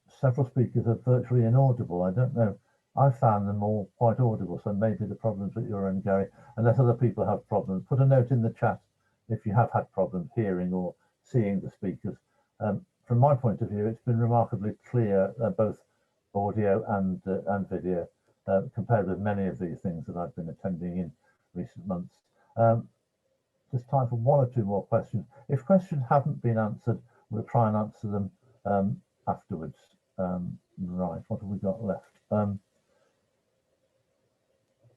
several speakers are virtually inaudible. I don't know. I found them all quite audible, so maybe the problems at your end, Gary, unless other people have problems. Put a note in the chat if you have had problems hearing or seeing the speakers. From my point of view, it's been remarkably clear, both audio and video, compared with many of these things that I've been attending in recent months. Just time for one or two more questions. If questions haven't been answered, we'll try and answer them afterwards. Right, what have we got left?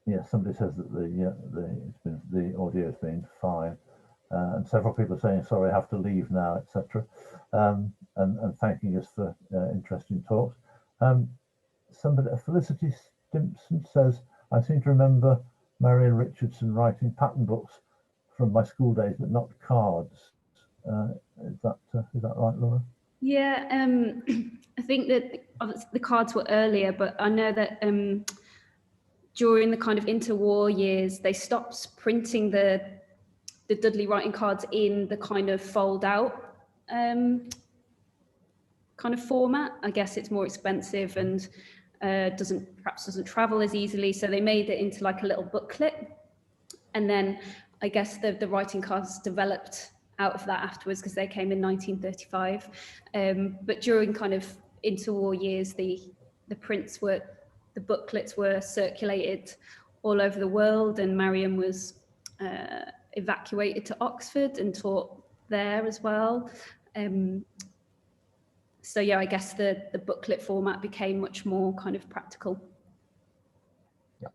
Yeah, somebody says that the audio has been fine, and several people are saying sorry, I have to leave now, etc. And thanking us for interesting talks. Somebody, Felicity Stimpson, says, I seem to remember Marion Richardson writing pattern books from my school days, but not cards. Is that right, Laura? Yeah, I think that the cards were earlier, but I know that during the kind of interwar years, they stopped printing the Dudley writing cards in the kind of fold out kind of format. I guess it's more expensive and perhaps doesn't travel as easily. So they made it into like a little booklet. And then I guess the writing cards developed out of that afterwards because they came in 1935. But during kind of interwar years, the booklets were circulated all over the world, and Mariam was evacuated to Oxford and taught there as well. So yeah, I guess the booklet format became much more kind of practical. Yeah,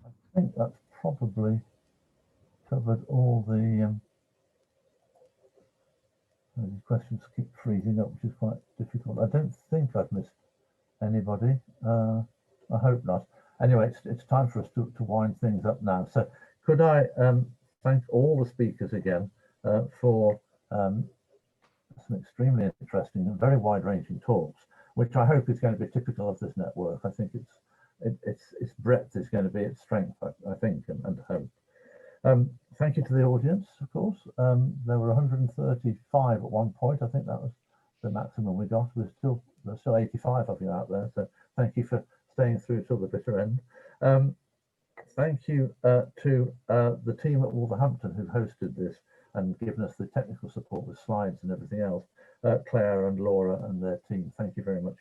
I think that's probably covered all the questions keep freezing up, which is quite difficult. I don't think I've missed anybody. I hope not. Anyway, it's time for us to wind things up now. So could I thank all the speakers again for some extremely interesting and very wide-ranging talks, which I hope is going to be typical of this network. I think its breadth is going to be its strength, I think, and hope. Thank you to the audience, of course. There were 135 at one point. I think that was the maximum we got. There's still 85 of you out there, so thank you for staying through till the bitter end. Thank you to the team at Wolverhampton who hosted this and given us the technical support with slides and everything else. Claire and Laura and their team, thank you very much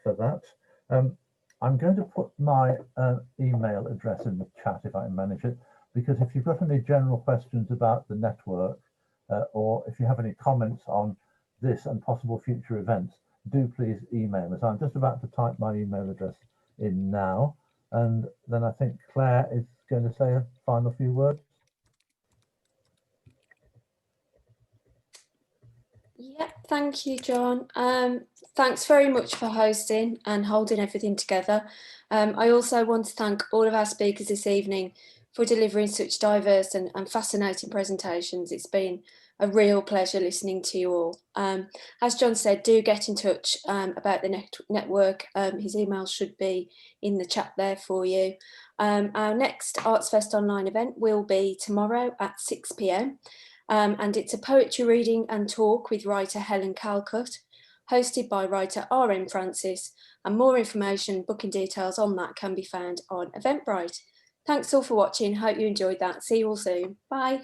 for that. I'm going to put my email address in the chat if I can manage it, because if you've got any general questions about the network or if you have any comments on this and possible future events, do please email us. I'm just about to type my email address in now, and then I think Claire is going to say a final few words. Yeah, thank you, John. Thanks very much for hosting and holding everything together. I also want to thank all of our speakers this evening for delivering such diverse and fascinating presentations. It's been a real pleasure listening to you all. As John said, do get in touch about the network. His email should be in the chat there for you. Our next ArtsFest online event will be tomorrow at 6 p.m. And it's a poetry reading and talk with writer Helen Calcutt, hosted by writer R.M. Francis, and more information, booking details on that can be found on Eventbrite. Thanks all for watching. Hope you enjoyed that. See you all soon. Bye.